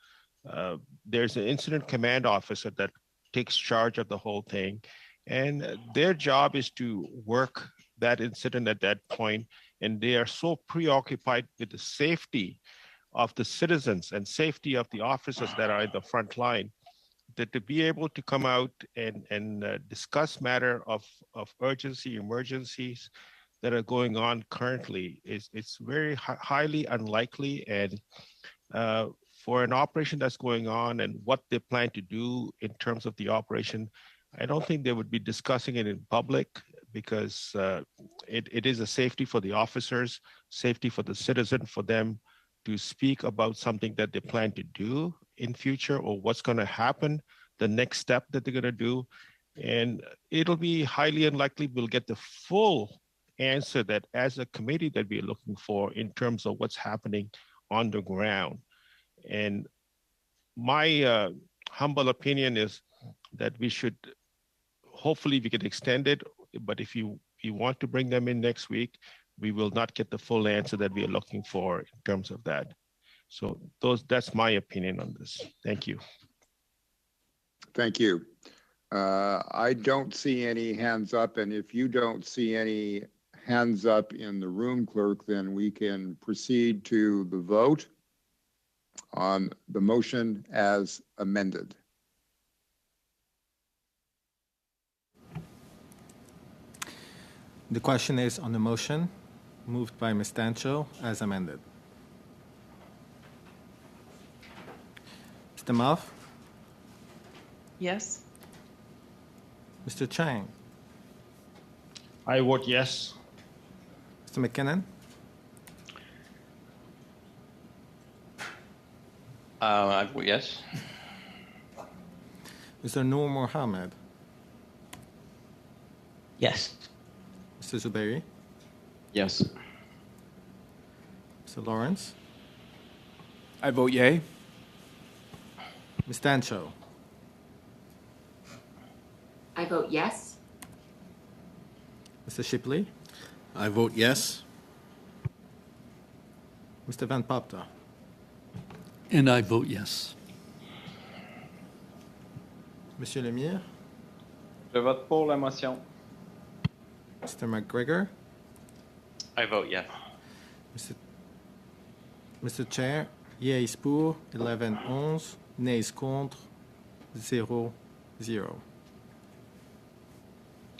there's an incident command officer that takes charge of the whole thing. And their job is to work that incident at that point. And they are so preoccupied with the safety of the citizens and safety of the officers that are in the front line, that to be able to come out and discuss matter of urgency, emergencies that are going on currently it's very highly unlikely. And for an operation that's going on and what they plan to do in terms of the operation, I don't think they would be discussing it in public, because it is a safety for the officers, safety for the citizen, for them to speak about something that they plan to do in future or what's going to happen, the next step that they're going to do. And it'll be highly unlikely we'll get the full answer that as a committee that we're looking for in terms of what's happening on the ground. And my humble opinion is that we should, hopefully we can extend it, but if you want to bring them in next week, we will not get the full answer that we are looking for in terms of that. So that's my opinion on this. Thank you. Thank you. I don't see any hands up, and if you don't see any hands up in the room, clerk, then we can proceed to the vote on the motion as amended. The question is on the motion moved by Ms. Dancho as amended. Mr. Muff? Yes. Mr. Chang? I vote yes. Mr. McKinnon? I vote yes. Mr. Noor Mohammed? Yes. Mr. Zubairi? Yes. Mr. Lawrence? I vote yay. Ms. Dancho? I vote yes. Mr. Shipley? I vote yes. Mr. Van Papta? And I vote yes. Monsieur Lemire? Je vote pour la motion. Mr. McGregor? I vote yes. Mr. Chair, yeas pour, 11-11, nays contre, 0-0.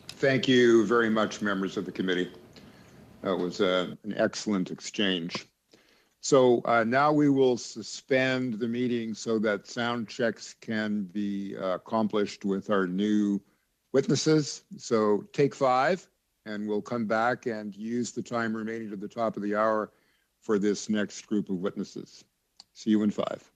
Thank you very much, members of the committee. That was an excellent exchange. So now we will suspend the meeting so that sound checks can be accomplished with our new witnesses. So take 5, and we'll come back and use the time remaining to the top of the hour for this next group of witnesses. See you in 5.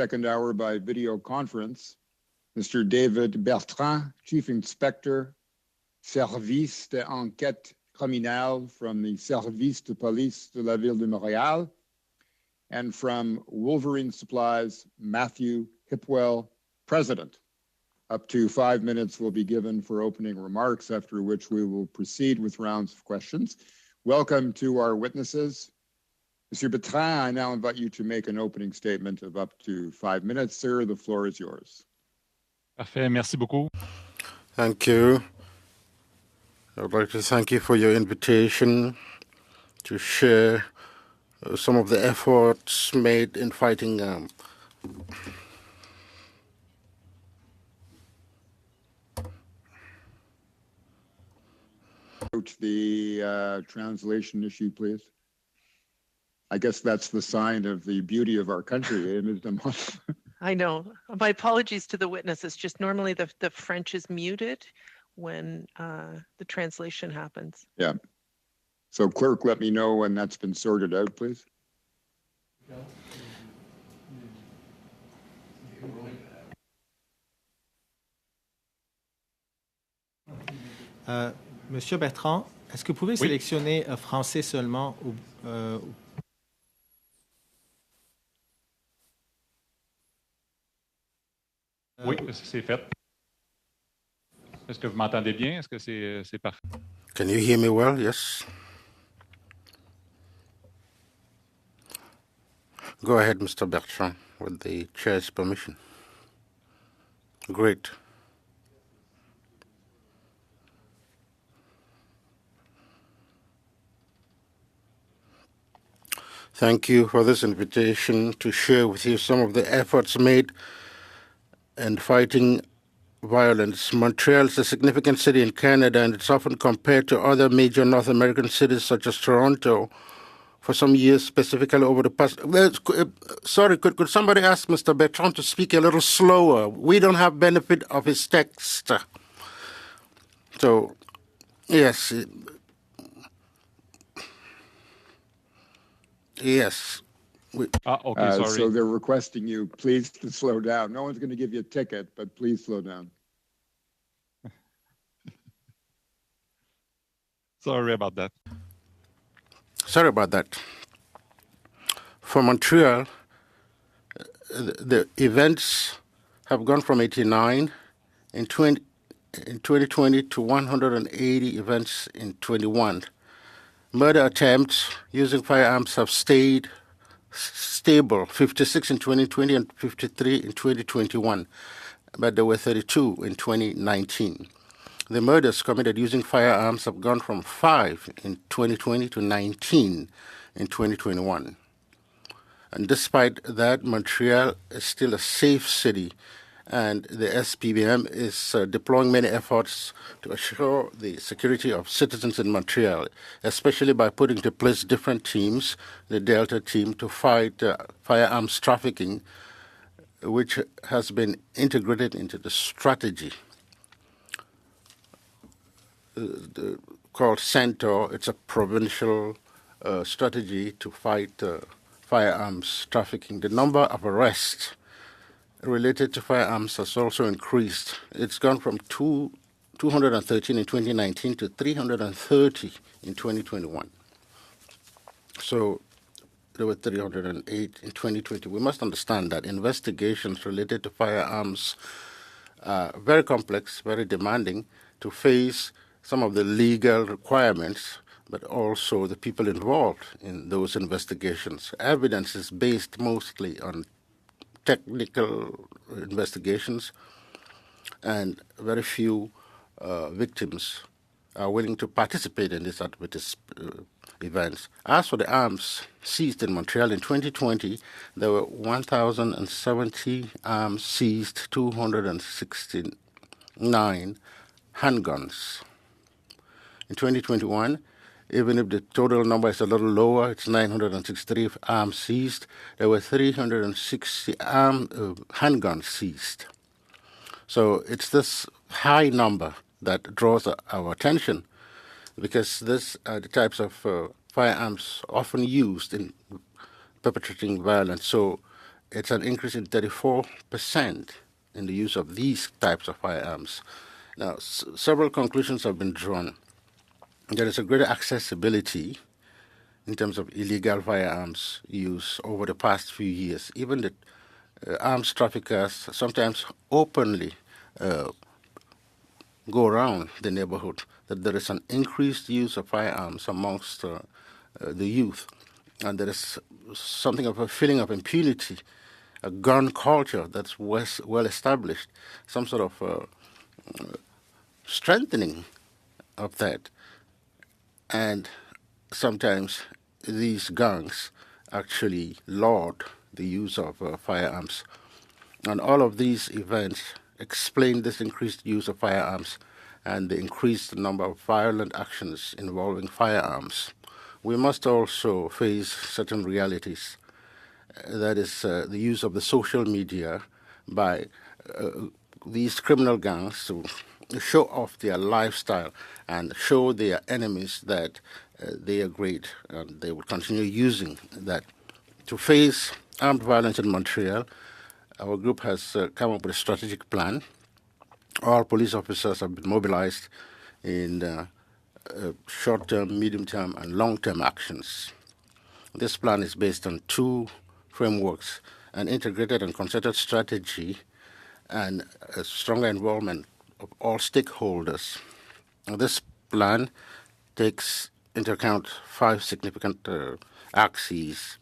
Second hour by video conference, Mr. David Bertrand, Chief Inspector, Service d'Enquête Criminelle from the Service de Police de la Ville de Montréal, and from Wolverine Supplies, Matthew Hipwell, President. Up to 5 minutes will be given for opening remarks, after which we will proceed with rounds of questions. Welcome to our witnesses. Monsieur Bertrand, I now invite you to make an opening statement of up to 5 minutes. Sir, the floor is yours. Parfait, merci beaucoup. Thank you. I would like to thank you for your invitation to share some of the efforts made in fighting the translation issue, please. I guess that's the sign of the beauty of our country, eh, Ms. Damon? I know. My apologies to the witnesses. Just normally the French is muted when the translation happens. Yeah. So clerk, let me know when that's been sorted out, please. Monsieur Bertrand, est-ce que vous pouvez sélectionner français seulement ou Oui, c'est fait. Est-ce que vous m'entendez bien? Est-ce que c'est parfait? Can you hear me well? Yes. Go ahead, Mr. Bertrand, with the chair's permission. Great. Thank you for this invitation to share with you some of the efforts made in fighting violence. Montreal is a significant city in Canada, and it's often compared to other major North American cities such as Toronto. For some years, specifically over the past... sorry, could somebody ask Mr. Bertrand to speak a little slower? We don't have benefit of his text. So, yes. Yes. Okay, sorry. So they're requesting you, please, to slow down. No one's going to give you a ticket, but please slow down. Sorry about that. Sorry about that. For Montreal, the events have gone from 89 in 2020 to 180 events in 21. Murder attempts using firearms have stayed stable, 56 in 2020 and 53 in 2021, but there were 32 in 2019. The murders committed using firearms have gone from 5 in 2020 to 19 in 2021. And despite that, Montreal is still a safe city, and the SPBM is deploying many efforts to assure the security of citizens in Montreal, especially by putting into place different teams, the Delta team, to fight firearms trafficking, which has been integrated into the strategy called Centaur. It's a provincial strategy to fight firearms trafficking. The number of arrests related to firearms has also increased. It's gone from 213 in 2019 to 330 in 2021. So there were 308 in 2020. We must understand that investigations related to firearms are very complex, very demanding to face some of the legal requirements, but also the people involved in those investigations. Evidence is based mostly on technical investigations, and very few victims are willing to participate in these events. As for the arms seized in Montreal in 2020, there were 1,070 arms seized, 269 handguns. In 2021, even if the total number is a little lower, it's 963 arms seized, there were 360 handguns seized. So it's this high number that draws our attention, because these are the types of firearms often used in perpetrating violence. So it's an increase in 34% in the use of these types of firearms. Now, several conclusions have been drawn. There is a greater accessibility in terms of illegal firearms use over the past few years. Even the arms traffickers sometimes openly go around the neighborhood, that there is an increased use of firearms amongst the youth. And there is something of a feeling of impunity, a gun culture that's well established, some sort of strengthening of that. And sometimes these gangs actually laud the use of firearms. And all of these events explain this increased use of firearms and the increased number of violent actions involving firearms. We must also face certain realities. that is the use of the social media by these criminal gangs to show off their lifestyle and show their enemies that they are great, and they will continue using that. To face armed violence in Montreal, our group has come up with a strategic plan. All police officers have been mobilized in short-term, medium-term, and long-term actions. This plan is based on two frameworks: an integrated and concerted strategy and a stronger involvement of all stakeholders. Now, this plan takes into account 5 significant axes.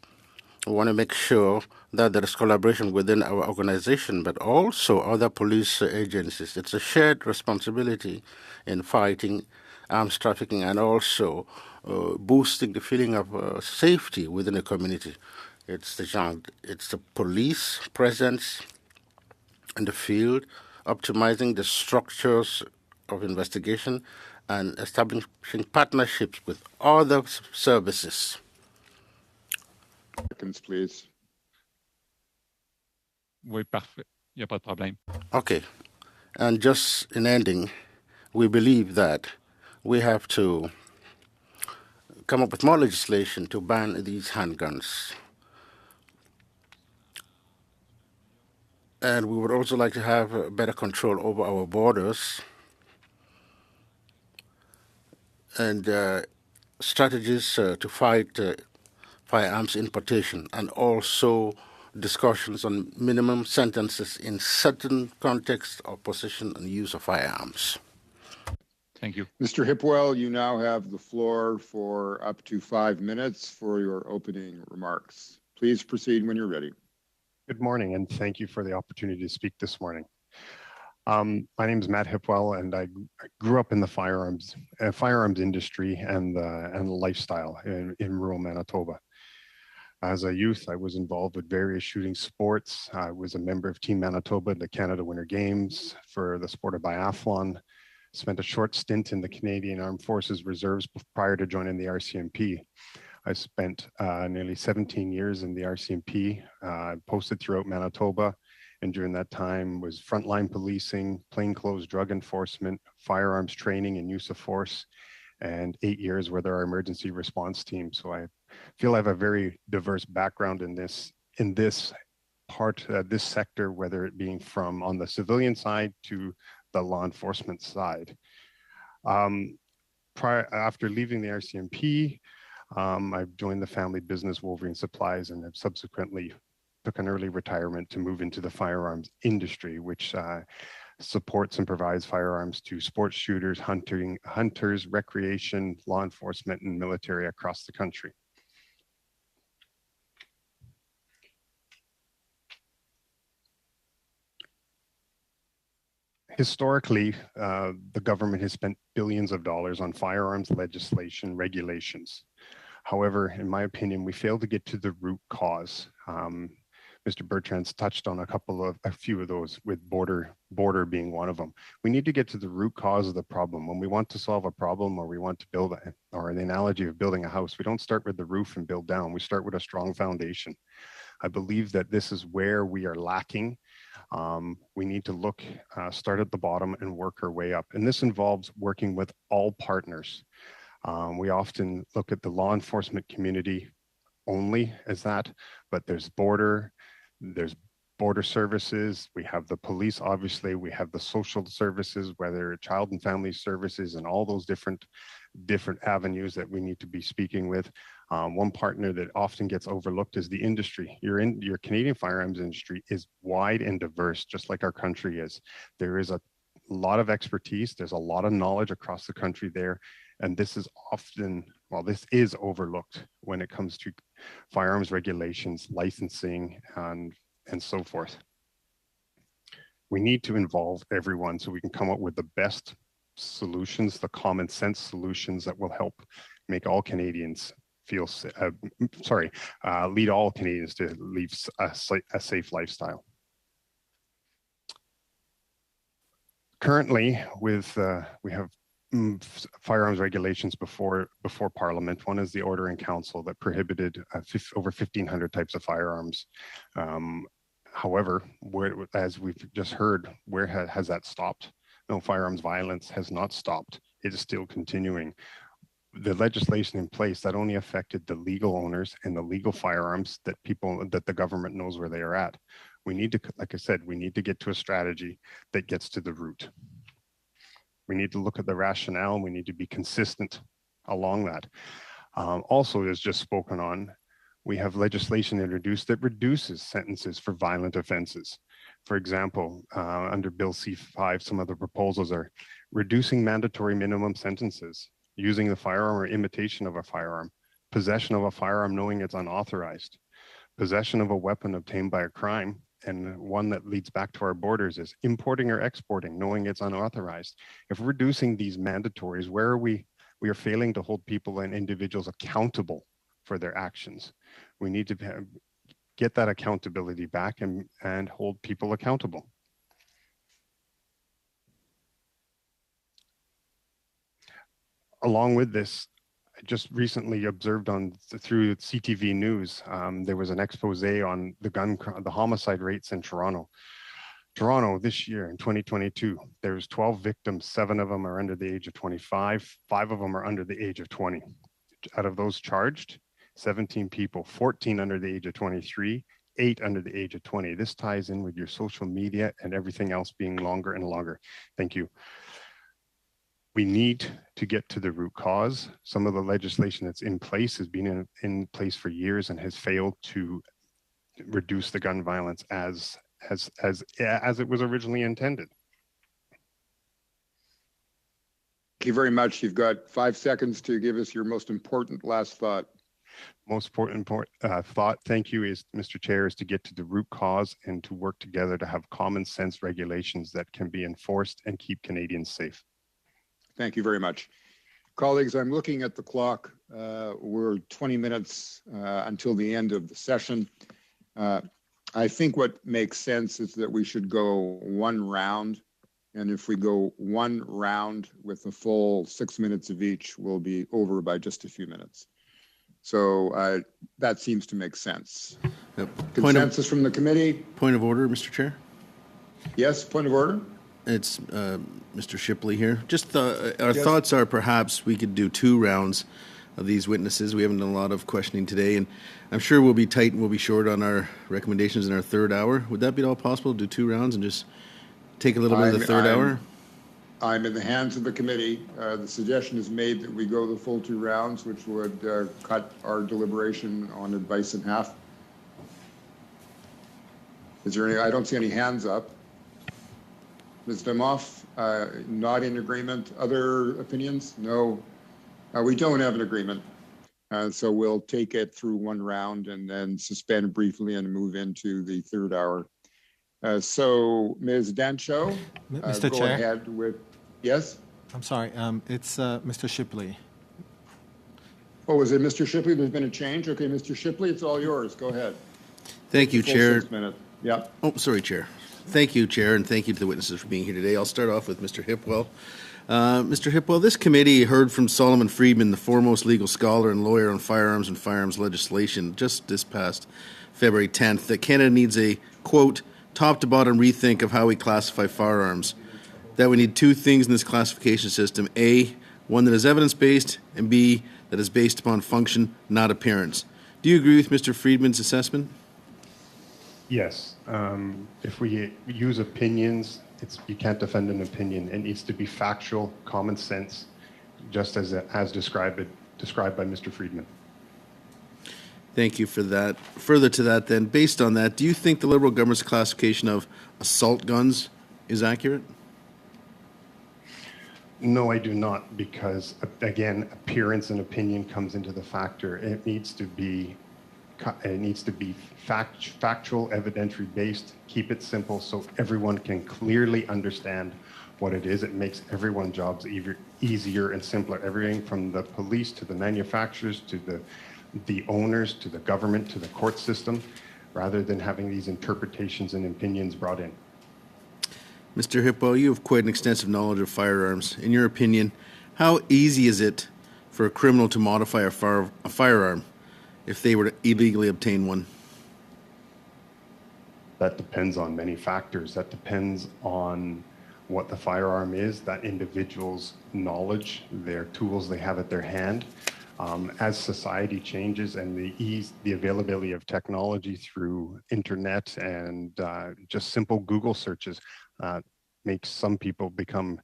We want to make sure that there is collaboration within our organization, but also other police agencies. It's a shared responsibility in fighting arms trafficking and also boosting the feeling of safety within the community. It's the police presence in the field, optimizing the structures of investigation, and establishing partnerships with other services. Seconds, please. Oui, parfait. Il n'y a pas de problème. Okay. And just in ending, we believe that we have to come up with more legislation to ban these handguns. And we would also like to have better control over our borders and strategies to fight firearms importation, and also discussions on minimum sentences in certain contexts of possession and use of firearms. Thank you. Mr. Hipwell, you now have the floor for up to 5 minutes for your opening remarks. Please proceed when you're ready. Good morning, and thank you for the opportunity to speak this morning. My name is Matt Hipwell, and I grew up in the firearms industry and the lifestyle in rural Manitoba. As a youth, I was involved with various shooting sports. I was a member of Team Manitoba in the Canada Winter Games for the sport of biathlon. Spent a short stint in the Canadian Armed Forces Reserves prior to joining the RCMP. I spent nearly 17 years in the RCMP, posted throughout Manitoba, and during that time was frontline policing, plainclothes drug enforcement, firearms training and use of force, and 8 years with our emergency response team. So I feel I have a very diverse background in this part, this sector, whether it being from on the civilian side to the law enforcement side. After leaving the RCMP, I've joined the family business Wolverine Supplies, and have subsequently took an early retirement to move into the firearms industry, which supports and provides firearms to sports shooters, hunters, recreation, law enforcement, and military across the country. Historically, the government has spent billions of dollars on firearms legislation, regulations. However, in my opinion, we failed to get to the root cause. Mr. Bertrand's touched on a few of those, with border being one of them. We need to get to the root cause of the problem. When we want to solve a problem, or we want to build, or the analogy of building a house, we don't start with the roof and build down. We start with a strong foundation. I believe that this is where we are lacking. We need to start at the bottom and work our way up. And this involves working with all partners. We often look at the law enforcement community only as that, but there's border services, we have the police, obviously, we have the social services, whether child and family services, and all those different avenues that we need to be speaking with. One partner that often gets overlooked is the industry. Your Canadian firearms industry is wide and diverse, just like our country is. There is a lot of expertise, there's a lot of knowledge across the country there, and this is overlooked when it comes to firearms regulations, licensing, and so forth. We need to involve everyone so we can come up with the best solutions, the common sense solutions that will help make all Canadians lead all Canadians to live a safe lifestyle. Currently, we have firearms regulations before Parliament. One is the Order in Council that prohibited over 1,500 types of firearms. However, as we've just heard, where has that stopped? No, firearms violence has not stopped. It is still continuing. The legislation in place that only affected the legal owners and the legal firearms that the government knows where they are at. We need to, like I said, we need to get to a strategy that gets to the root. We need to look at the rationale and we need to be consistent along that. Also, as just spoken on, we have legislation introduced that reduces sentences for violent offenses. For example, under Bill C-5, some of the proposals are reducing mandatory minimum sentences, using the firearm or imitation of a firearm, possession of a firearm knowing it's unauthorized, possession of a weapon obtained by a crime, and one that leads back to our borders is importing or exporting, knowing it's unauthorized. If we're reducing these mandatories, where are we are failing to hold people and individuals accountable for their actions. We need to get that accountability back and hold people accountable. Along with this, I just recently observed through CTV News, there was an expose on the homicide rates in Toronto. Toronto this year in 2022, there's 12 victims, 7 of them are under the age of 25, 5 of them are under the age of 20. Out of those charged, 17 people, 14 under the age of 23, 8 under the age of 20. This ties in with your social media and everything else being longer and longer. Thank you. We need to get to the root cause. Some of the legislation that's in place has been in place for years and has failed to reduce the gun violence as it was originally intended. Thank you very much. You've got 5 seconds to give us your most important last thought. Most important thought, thank you, is, Mr. Chair, is to get to the root cause and to work together to have common sense regulations that can be enforced and keep Canadians safe. Thank you very much. Colleagues, I'm looking at the clock. We're 20 minutes until the end of the session. I think what makes sense is that we should go one round. And if we go one round with a full 6 minutes of each, we'll be over by just a few minutes. So that seems to make sense. Yep. Consensus from the committee? Point of order, Mr. Chair. Yes, point of order. It's Mr. Shipley here. Just our thoughts are perhaps we could do 2 rounds of these witnesses. We haven't done a lot of questioning today, and I'm sure we'll be tight and we'll be short on our recommendations in our 3rd hour. Would that be at all possible to do 2 rounds and just take a little bit of the 3rd hour? I'm in the hands of the committee. The suggestion is made that we go the full 2 rounds, which would cut our deliberation on advice in half. Is there any? I don't see any hands up. Ms. Demoff, not in agreement. Other opinions? No. We don't have an agreement. So we'll take it through 1 round and then suspend briefly and move into the 3rd hour. So Ms. Dancho, Mr. go Chair. ahead with, yes? I'm sorry, it's Mr. Shipley. Oh, was it Mr. Shipley? There's been a change? Okay, Mr. Shipley, it's all yours. Go ahead. Thank you, Full Chair. 6 minutes. Yeah. Oh, sorry, Chair. Thank you, Chair, and thank you to the witnesses for being here today. I'll start off with Mr. Hipwell. Mr. Hipwell, this committee heard from Solomon Friedman, the foremost legal scholar and lawyer on firearms and firearms legislation, just this past February 10th, that Canada needs a, quote, top-to-bottom rethink of how we classify firearms. That we need 2 things in this classification system. A, one that is evidence-based, and B, that is based upon function, not appearance. Do you agree with Mr. Friedman's assessment? Yes. If we use opinions, you can't defend an opinion. It needs to be factual, common sense, just as described by Mr. Friedman. Thank you for that. Further to that then, based on that, do you think the Liberal government's classification of assault guns is accurate? No, I do not, because again, appearance and opinion comes into the factor. It needs to be factual, evidentiary based. Keep it simple so everyone can clearly understand what it is. It makes everyone's jobs easier and simpler. Everything from the police to the manufacturers to the owners to the government to the court system, rather than having these interpretations and opinions brought in. Mr. Hippo, you have quite an extensive knowledge of firearms. In your opinion, How easy is it for a criminal to modify a firearm if they were to illegally obtain one? That depends on many factors. That depends on what the firearm is, that individual's knowledge, their tools they have at their hand. As society changes and the availability of technology through internet and just simple Google searches makes some people become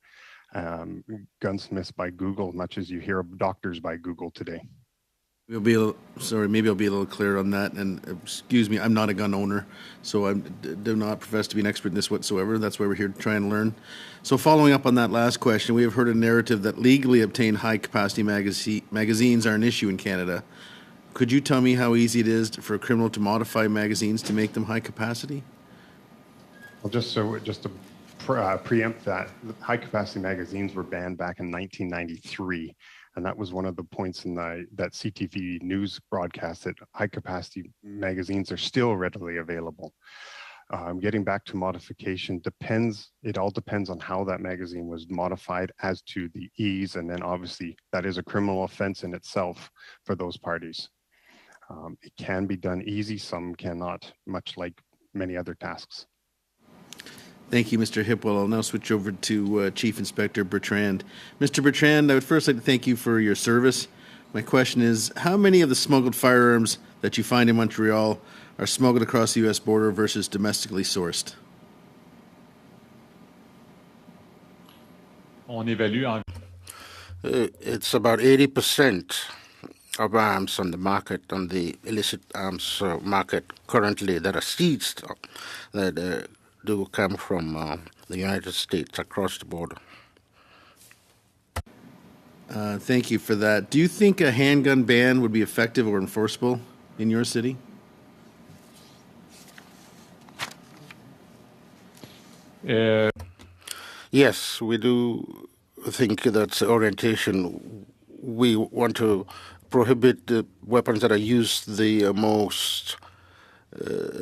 gunsmiths by Google, much as you hear of doctors by Google today. Maybe I'll be a little clearer on that. And excuse me, I'm not a gun owner, so I do not profess to be an expert in this whatsoever. That's why we're here to try and learn. So following up on that last question, we have heard a narrative that legally obtained high-capacity magazines are an issue in Canada. Could you tell me how easy it is for a criminal to modify magazines to make them high capacity? Well, just to preempt that, high-capacity magazines were banned back in 1993. And that was one of the points in that CTV news broadcast, that high-capacity magazines are still readily available. Getting back to modification it all depends on how that magazine was modified as to the ease, and then obviously that is a criminal offense in itself for those parties. It can be done easy, some cannot, much like many other tasks. Thank you, Mr. Hipwell. I'll now switch over to Chief Inspector Bertrand. Mr. Bertrand, I would first like to thank you for your service. My question is, how many of the smuggled firearms that you find in Montreal are smuggled across the U.S. border versus domestically sourced? It's about 80% of arms on the market, on the illicit arms market currently that are seized, that do come from the United States across the border. Thank you for that. Do you think a handgun ban would be effective or enforceable in your city? Yes, we do think that's the orientation. We want to prohibit the weapons that are used the most.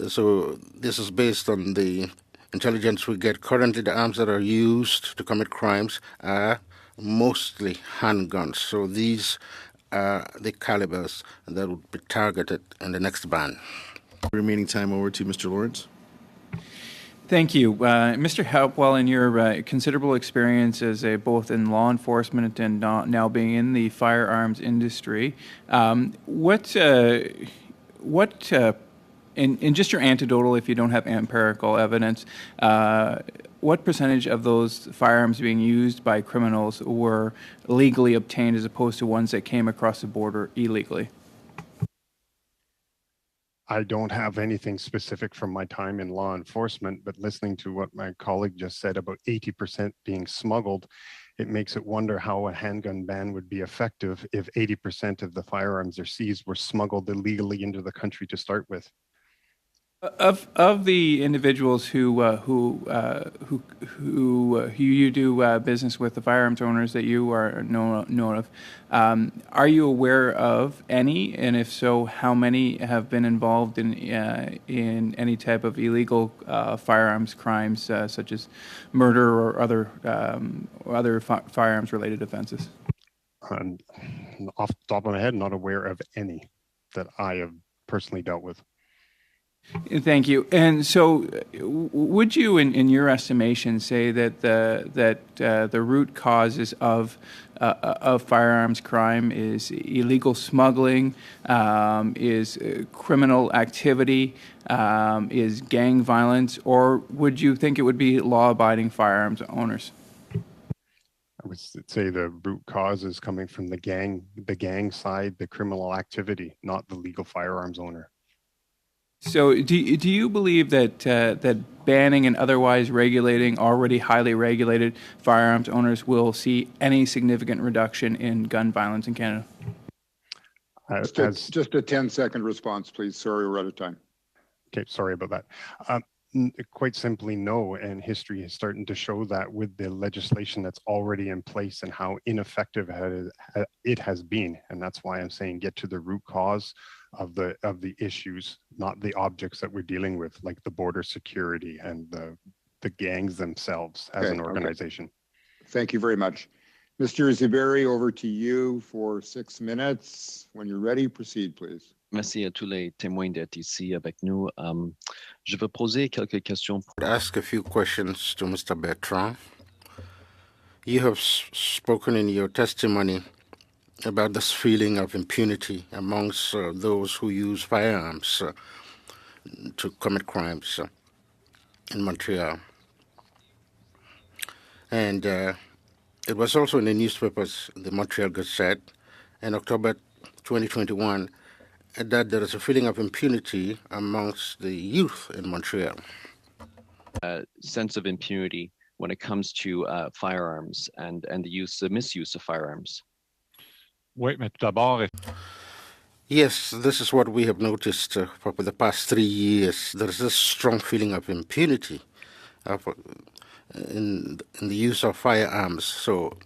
So this is based on the intelligence we get. Currently, the arms that are used to commit crimes are mostly handguns. So these are the calibers that would be targeted in the next ban. Remaining time over to Mr. Lawrence. Thank you. Mr. Hipwell, in your considerable experience as both in law enforcement and now being in the firearms industry, what in just your anecdotal, if you don't have empirical evidence, what percentage of those firearms being used by criminals were legally obtained as opposed to ones that came across the border illegally? I don't have anything specific from my time in law enforcement, but listening to what my colleague just said about 80% being smuggled, it makes it wonder how a handgun ban would be effective if 80% of the firearms are seized were smuggled illegally into the country to start with. Of the individuals who you do business with, the firearms owners that you are known of, are you aware of any? And if so, how many have been involved in any type of illegal firearms crimes, such as murder or other firearms-related offenses? Off the top of my head, not aware of any that I have personally dealt with. Thank you. And so, would you, in your estimation, say that the root causes of firearms crime is illegal smuggling, is criminal activity, is gang violence, or would you think it would be law-abiding firearms owners? I would say the root cause is coming from the gang side, the criminal activity, not the legal firearms owner. So do you believe that banning and otherwise regulating already highly regulated firearms owners will see any significant reduction in gun violence in Canada? Just a 10-second response, please. Sorry, we're out of time. Okay, sorry about that. Quite simply, no. And history is starting to show that with the legislation that's already in place and how ineffective it has been. And that's why I'm saying get to the root cause of the issues, not the objects that we're dealing with, like the border security and the gangs themselves as an organization. Okay. Thank you very much. Mr. Zuberi, over to you for 6 minutes. When you're ready, proceed, please. Merci à tous les témoins d'être ici avec nous. Je veux poser quelques questions. Ask a few questions to Mr. Bertrand. You have spoken in your testimony about this feeling of impunity amongst those who use firearms to commit crimes in Montreal. And it was also in the newspapers, the Montreal Gazette, in October 2021, that there is a feeling of impunity amongst the youth in Montreal. Sense of impunity when it comes to firearms and the misuse of firearms. Oui, mais tout d'abord, Yes, this is what we have noticed for the past 3 years. There is a strong feeling of impunity in the use of firearms. So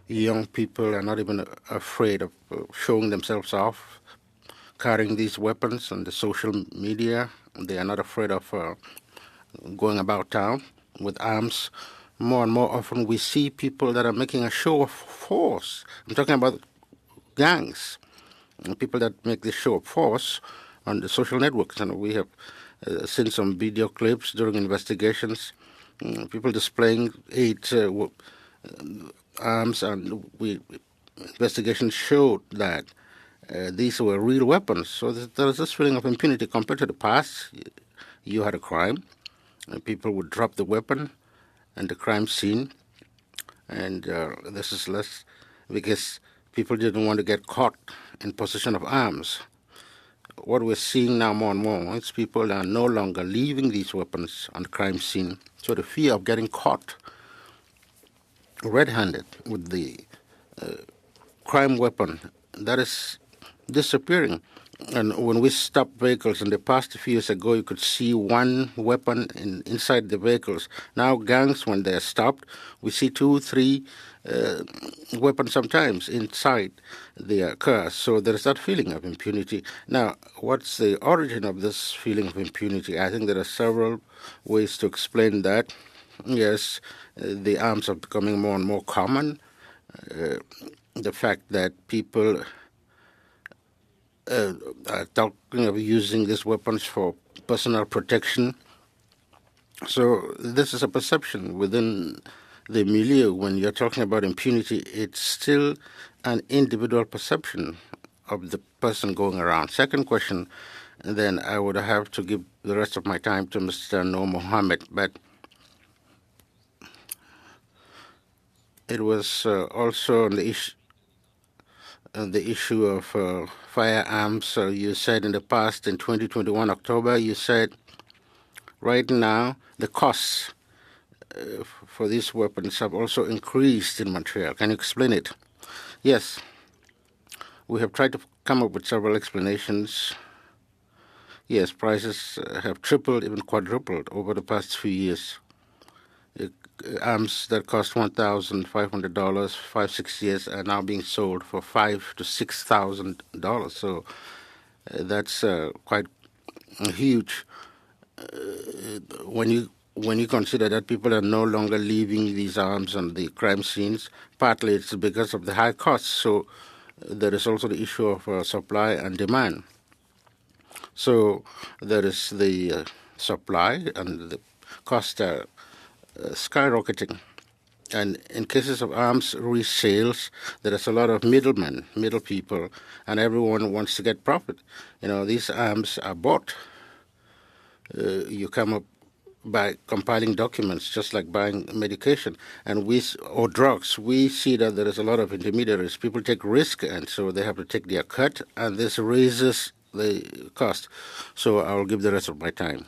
young people are not even afraid of showing themselves off, carrying these weapons on the social media. They are not afraid of going about town with arms. More and more often we see people that are making a show of force. I'm talking about gangs, people that make this show of force on the social networks. And we have seen some video clips during investigations, people displaying 8 arms, and investigations showed that these were real weapons. So there is this feeling of impunity compared to the past. You had a crime, and people would drop the weapon and the crime scene, and this is less because people didn't want to get caught in possession of arms. What we're seeing now more and more is people are no longer leaving these weapons on the crime scene. So the fear of getting caught red-handed with the crime weapon, that is disappearing. And when we stop vehicles in the past, a few years ago, you could see one weapon inside the vehicles. Now gangs, when they're stopped, we see 2, 3 weapons sometimes inside their cars. So there is that feeling of impunity. Now, what's the origin of this feeling of impunity? I think there are several ways to explain that. Yes, the arms are becoming more and more common. The fact that people are talking of using these weapons for personal protection. So this is a perception within the milieu. When you're talking about impunity, it's still an individual perception of the person going around. Second question, then I would have to give the rest of my time to Mr. Noor Mohammed, but it was also on the issue of firearms. So you said in the past, in 2021 October, you said right now the costs for these weapons have also increased in Montreal. Can you explain it? Yes. We have tried to come up with several explanations. Yes, prices have tripled, even quadrupled over the past few years. Arms that cost $1,500 5-6 years are now being sold for $5,000 to $6,000. So that's quite huge. When you consider that people are no longer leaving these arms on the crime scenes, partly it's because of the high costs. So there is also the issue of supply and demand. So there is the supply, and the costs are skyrocketing. And in cases of arms resales, there is a lot of middle people, and everyone wants to get profit. You know, these arms are bought. You come up by compiling documents, just like buying medication, or drugs. We see that there is a lot of intermediaries. People take risk, and so they have to take their cut, and this raises the cost. So I'll give the rest of my time.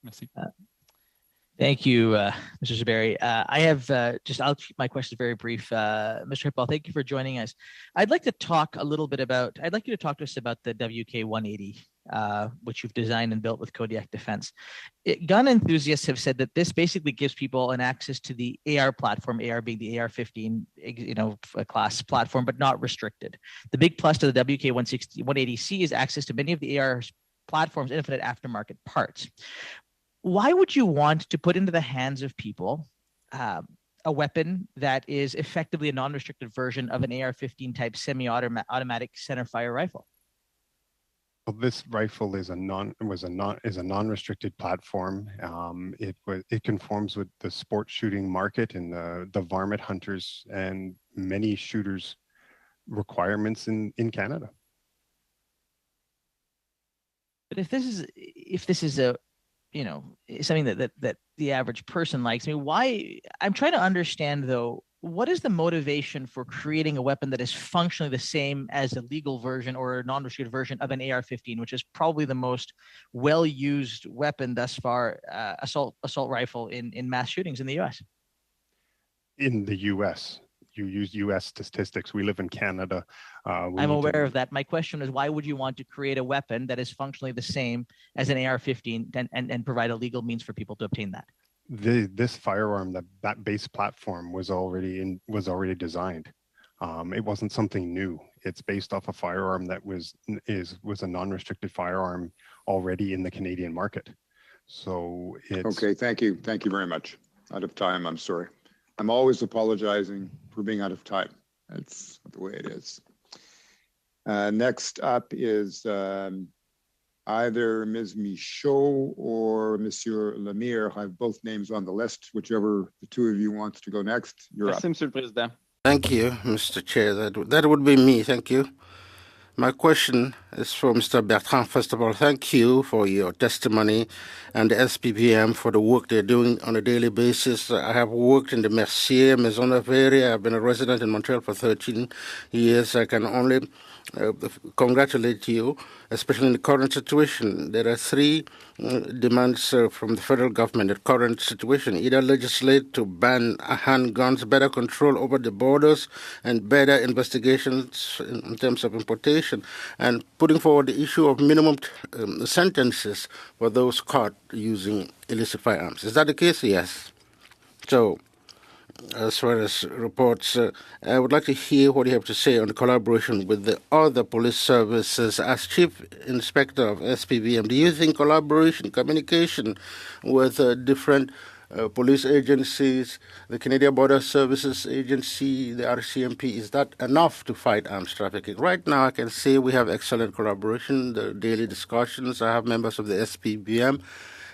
Merci. Thank you, Mr. Zuberi. I have I'll keep my questions very brief. Mr. Hipwell, thank you for joining us. I'd like you to talk to us about the WK-180, which you've designed and built with Kodiak Defense. Gun enthusiasts have said that this basically gives people an access to the AR platform, AR being the AR-15, class platform, but not restricted. The big plus to the WK-180C is access to many of the AR platform's infinite aftermarket parts. Why would you want to put into the hands of people a weapon that is effectively a non-restricted version of an AR-15 type semi-automatic centerfire rifle? Well, this rifle is a non-restricted platform. It conforms with the sport shooting market and the varmint hunters and many shooters requirements in Canada. But if this is a, you know, something that the average person likes, I mean, why? I'm trying to understand though, what is the motivation for creating a weapon that is functionally the same as a legal version or a non-restricted version of an AR-15, which is probably the most well-used weapon thus far, assault rifle in mass shootings in the U.S.? In the U.S., you use U.S. statistics. We live in Canada. I'm aware of that. My question is, why would you want to create a weapon that is functionally the same as an AR-15 and provide a legal means for people to obtain that? This firearm, that base platform was already designed. It wasn't something new. It's based off a firearm that was a non-restricted firearm already in the Canadian market. So it's okay. Thank you very much. Out of time. I'm sorry. I'm always apologizing for being out of time. That's the way it is. Next up is either Ms. Michaud or Monsieur Lemire. I have both names on the list. Whichever the two of you wants to go next, you're up. Merci, Monsieur le Président. Thank you, Mr. Chair. That would be me. Thank you. My question is for Mr. Bertrand. First of all, thank you for your testimony and the SPVM for the work they're doing on a daily basis. I have worked in the Mercier, Maisonneuve area. I've been a resident in Montreal for 13 years. I can only congratulate you, especially in the current situation. There are three demands from the federal government in the current situation: either legislate to ban handguns, better control over the borders, and better investigations in terms of importation, and putting forward the issue of minimum sentences for those caught using illicit firearms. Is that the case? Yes. So, as far as reports, I would like to hear what you have to say on the collaboration with the other police services. As Chief Inspector of SPVM, do you think collaboration, communication with different police agencies, the Canadian Border Services Agency, the RCMP, is that enough to fight arms trafficking? Right now, I can say we have excellent collaboration, the daily discussions. I have members of the SPVM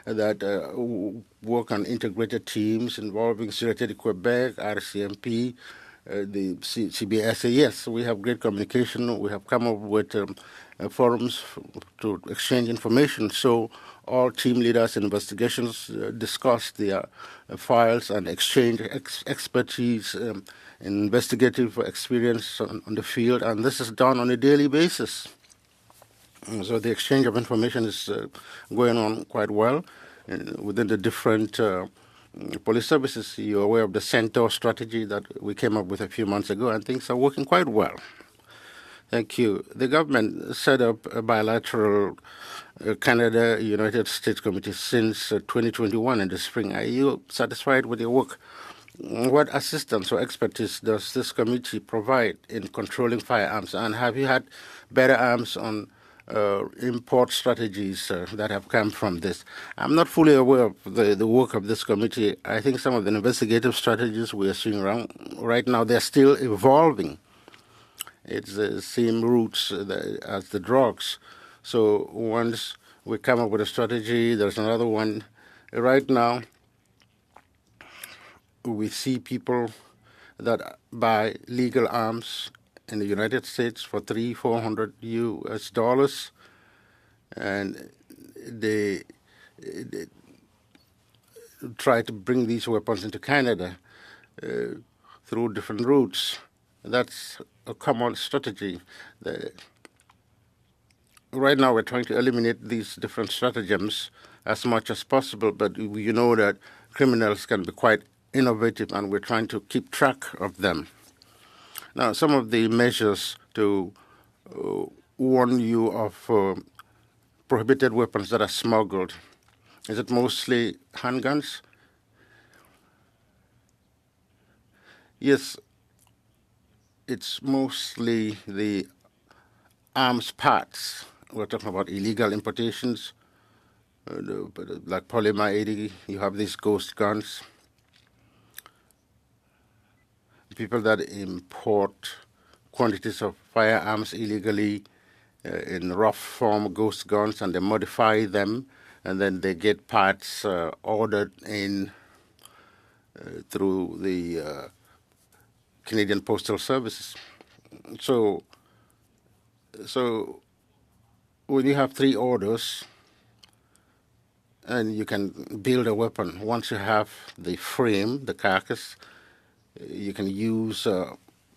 that work on integrated teams involving Sûreté du Québec, RCMP, the CBSA. Yes, we have great communication. We have come up with forums to exchange information. So all team leaders in investigations discuss their files and exchange expertise, investigative experience on the field, and this is done on a daily basis. So the exchange of information is going on quite well within the different police services. You're aware of the Centaur strategy that we came up with a few months ago, and things are working quite well. Thank you. The government set up a bilateral Canada-United States committee since 2021 in the spring. Are you satisfied with your work? What assistance or expertise does this committee provide in controlling firearms? And have you had better arms on import strategies that have come from this? I'm not fully aware of the work of this committee. I think some of the investigative strategies we are seeing around right now, they're still evolving. It's the same roots as the drugs. So once we come up with a strategy, there's another one. Right now, we see people that buy legal arms in the United States for $300-400 US, and they try to bring these weapons into Canada through different routes. That's a common strategy. Right now, we're trying to eliminate these different stratagems as much as possible, but you know that criminals can be quite innovative, and we're trying to keep track of them. Now, some of the measures to warn you of prohibited weapons that are smuggled, is it mostly handguns? Yes, it's mostly the arms parts. We're talking about illegal importations, like Polymer 80. You have these ghost guns. people that import quantities of firearms illegally in rough form, ghost guns, and they modify them, and then they get parts ordered in through the Canadian Postal Services. So when you have 3 orders, and you can build a weapon. Once you have the frame, the carcass, you can use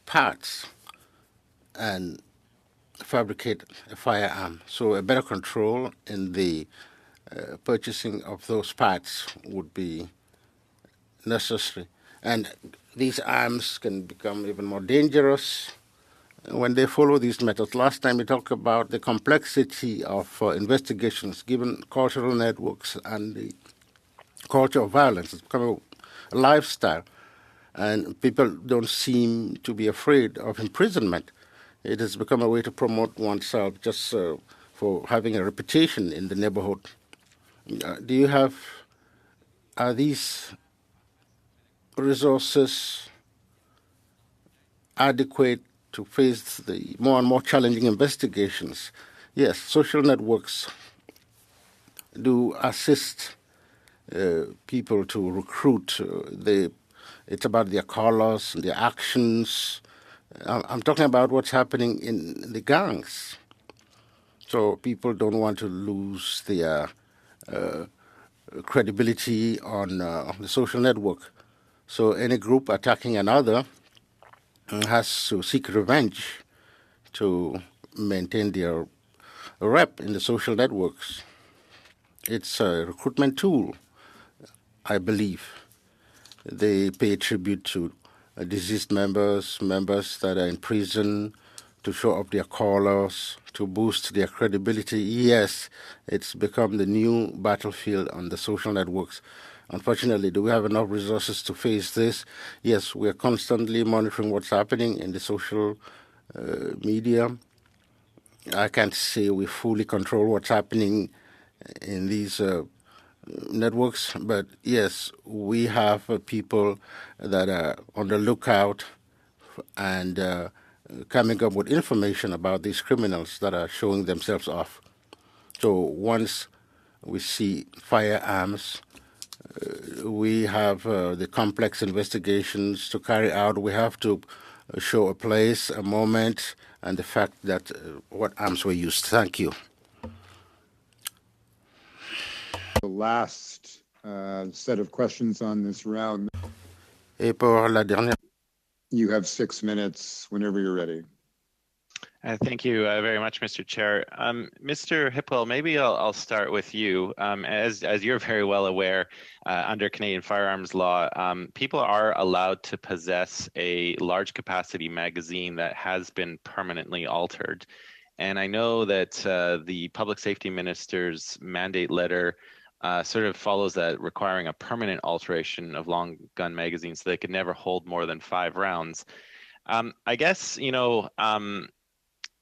parts and fabricate a firearm. So a better control in the purchasing of those parts would be necessary. And these arms can become even more dangerous when they follow these methods. Last time we talked about the complexity of investigations given cultural networks and the culture of violence. It's become a lifestyle, and people don't seem to be afraid of imprisonment. It has become a way to promote oneself just for having a reputation in the neighborhood. Are these resources adequate to face the more and more challenging investigations? Yes, social networks do assist people to recruit. It's about their colors, their actions. I'm talking about what's happening in the gangs. So people don't want to lose their credibility on the social network. So any group attacking another has to seek revenge to maintain their rep in the social networks. It's a recruitment tool, I believe. They pay tribute to deceased members that are in prison, to show up their colors, to boost their credibility. Yes, it's become the new battlefield on the social networks. Unfortunately, do we have enough resources to face this? Yes, we're constantly monitoring what's happening in the social media. I can't say we fully control what's happening in these networks, but yes, we have people that are on the lookout and coming up with information about these criminals that are showing themselves off. So once we see firearms, we have the complex investigations to carry out. We have to show a place, a moment, and the fact that what arms were used. Thank you. The last set of questions on this round. Et pour la dernière. You have 6 minutes whenever you're ready. Thank you very much, Mr. Chair. Mr. Hipwell, maybe I'll start with you. As you're very well aware, under Canadian firearms law, people are allowed to possess a large capacity magazine that has been permanently altered. And I know that the Public Safety Minister's mandate letter sort of follows that, requiring a permanent alteration of long gun magazines so they could never hold more than 5 rounds. I guess,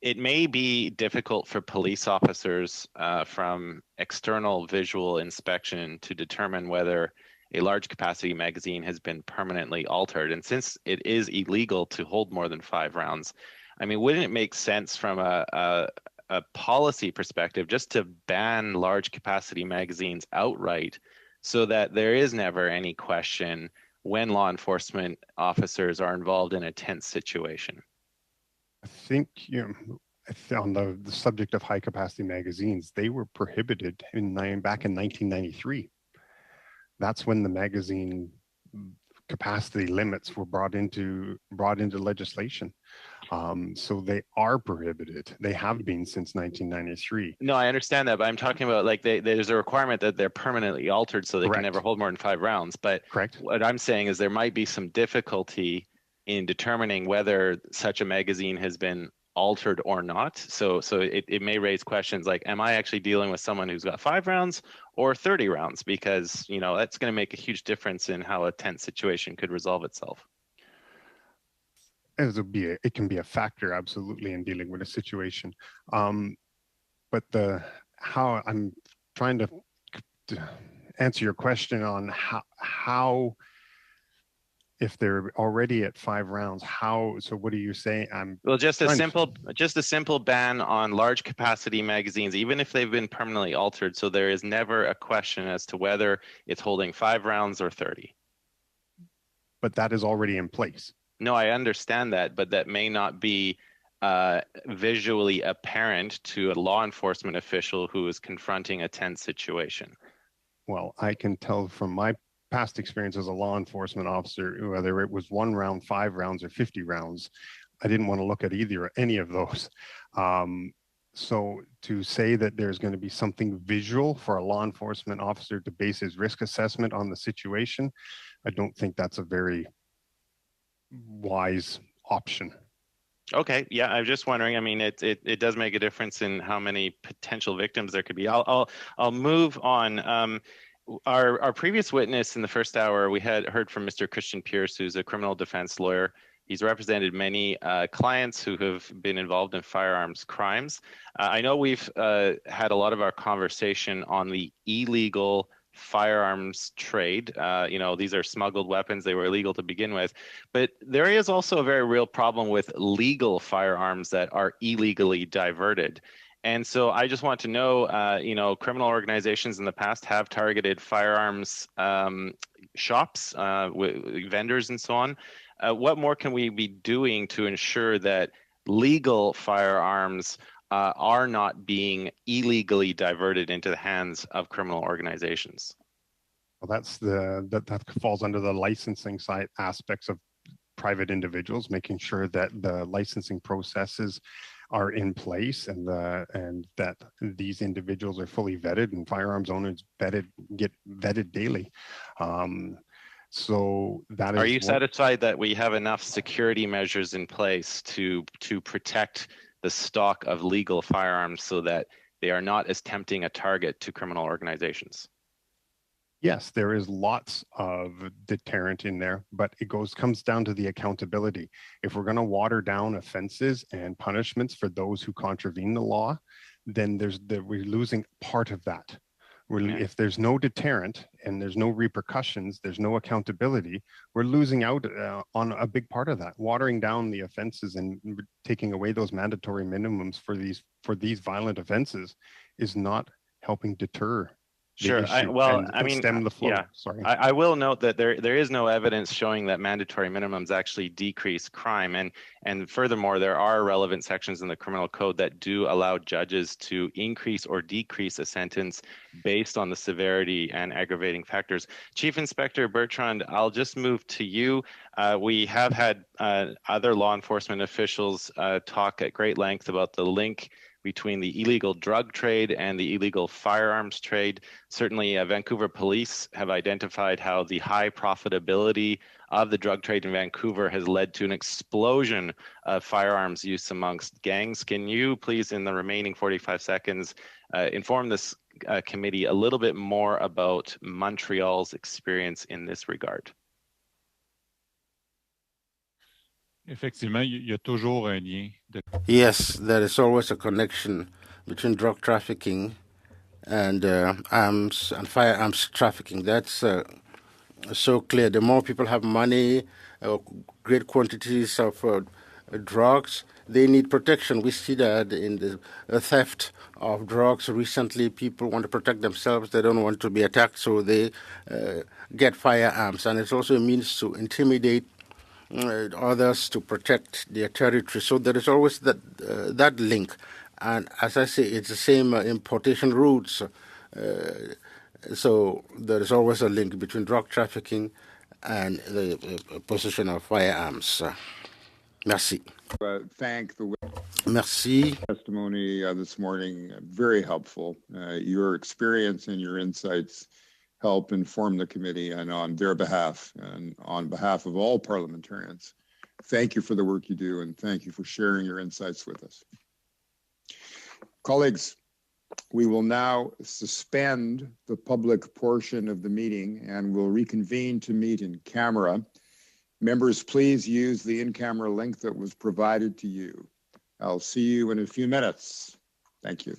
it may be difficult for police officers from external visual inspection to determine whether a large capacity magazine has been permanently altered. And since it is illegal to hold more than 5 rounds, I mean, wouldn't it make sense from a policy perspective just to ban large capacity magazines outright so that there is never any question when law enforcement officers are involved in a tense situation? I think on the subject of high capacity magazines, they were prohibited back in 1993. That's when the magazine capacity limits were brought into legislation. So they are prohibited. They have been since 1993. No, I understand that, but I'm talking about like there's a requirement that they're permanently altered so they Correct. can never hold more than 5 rounds. But Correct. What I'm saying is there might be some difficulty in determining whether such a magazine has been altered or not. So it may raise questions like, am I actually dealing with someone who's got 5 rounds or 30 rounds? Because, that's going to make a huge difference in how a tense situation could resolve itself. It can be a factor, absolutely, in dealing with a situation. But how I'm trying to answer your question on how if they're already at 5 rounds, so what are you saying? Well, just a simple ban on large capacity magazines, even if they've been permanently altered. So there is never a question as to whether it's holding 5 rounds or 30. But that is already in place. No, I understand that, but that may not be visually apparent to a law enforcement official who is confronting a tense situation. Well, I can tell from my past experience as a law enforcement officer, whether it was 1 round, 5 rounds, or 50 rounds, I didn't want to look at any of those. So to say that there's going to be something visual for a law enforcement officer to base his risk assessment on the situation, I don't think that's a very wise option. Okay, yeah, I'm just wondering. I mean, it does make a difference in how many potential victims there could be. I'll move on. Our previous witness in the first hour, we had heard from Mr. Christian Pierce, who's a criminal defense lawyer. He's represented many clients who have been involved in firearms crimes. I know we've had a lot of our conversation on the illegal firearms trade. These are smuggled weapons. They were illegal to begin with. But there is also a very real problem with legal firearms that are illegally diverted. And so I just want to know, criminal organizations in the past have targeted firearms shops, vendors and so on. What more can we be doing to ensure that legal firearms are not being illegally diverted into the hands of criminal organizations? Well, that falls under the licensing side aspects of private individuals, making sure that the licensing processes are in place and that these individuals are fully vetted, and firearms owners get vetted daily. So that is. Are you satisfied that we have enough security measures in place to protect the stock of legal firearms so that they are not as tempting a target to criminal organizations? Yes, there is lots of deterrent in there, but it comes down to the accountability. If we're going to water down offenses and punishments for those who contravene the law, then we're losing part of that. If there's no deterrent and there's no repercussions, there's no accountability, we're losing out on a big part of that. Watering down the offenses and taking away those mandatory minimums for these violent offenses is not helping deter. Sure. Stem the flow. Yeah. Sorry. I will note that there is no evidence showing that mandatory minimums actually decrease crime, and furthermore, there are relevant sections in the criminal code that do allow judges to increase or decrease a sentence based on the severity and aggravating factors. Chief Inspector Bertrand, I'll just move to you. We have had other law enforcement officials talk at great length about the link between the illegal drug trade and the illegal firearms trade. Certainly, Vancouver police have identified how the high profitability of the drug trade in Vancouver has led to an explosion of firearms use amongst gangs. Can you please, in the remaining 45 seconds, inform this committee a little bit more about Montreal's experience in this regard? Effectivement, il y a toujours un lien. Yes, there is always a connection between drug trafficking and arms and firearms trafficking. That's so clear. The more people have money, great quantities of drugs, they need protection. We see that in the theft of drugs. Recently, people want to protect themselves. They don't want to be attacked, so they get firearms. And it's also a means to intimidate others, to protect their territory. So there is always that link. And as I say, it's the same importation routes. So there is always a link between drug trafficking and the possession of firearms. Merci. Thank the Merci. Testimony this morning, very helpful. Your experience and your insights help inform the committee, and on their behalf and on behalf of all parliamentarians, thank you for the work you do, and thank you for sharing your insights with us. Colleagues, we will now suspend the public portion of the meeting and will reconvene to meet in camera. Members, please use the in-camera link that was provided to you. I'll see you in a few minutes. Thank you.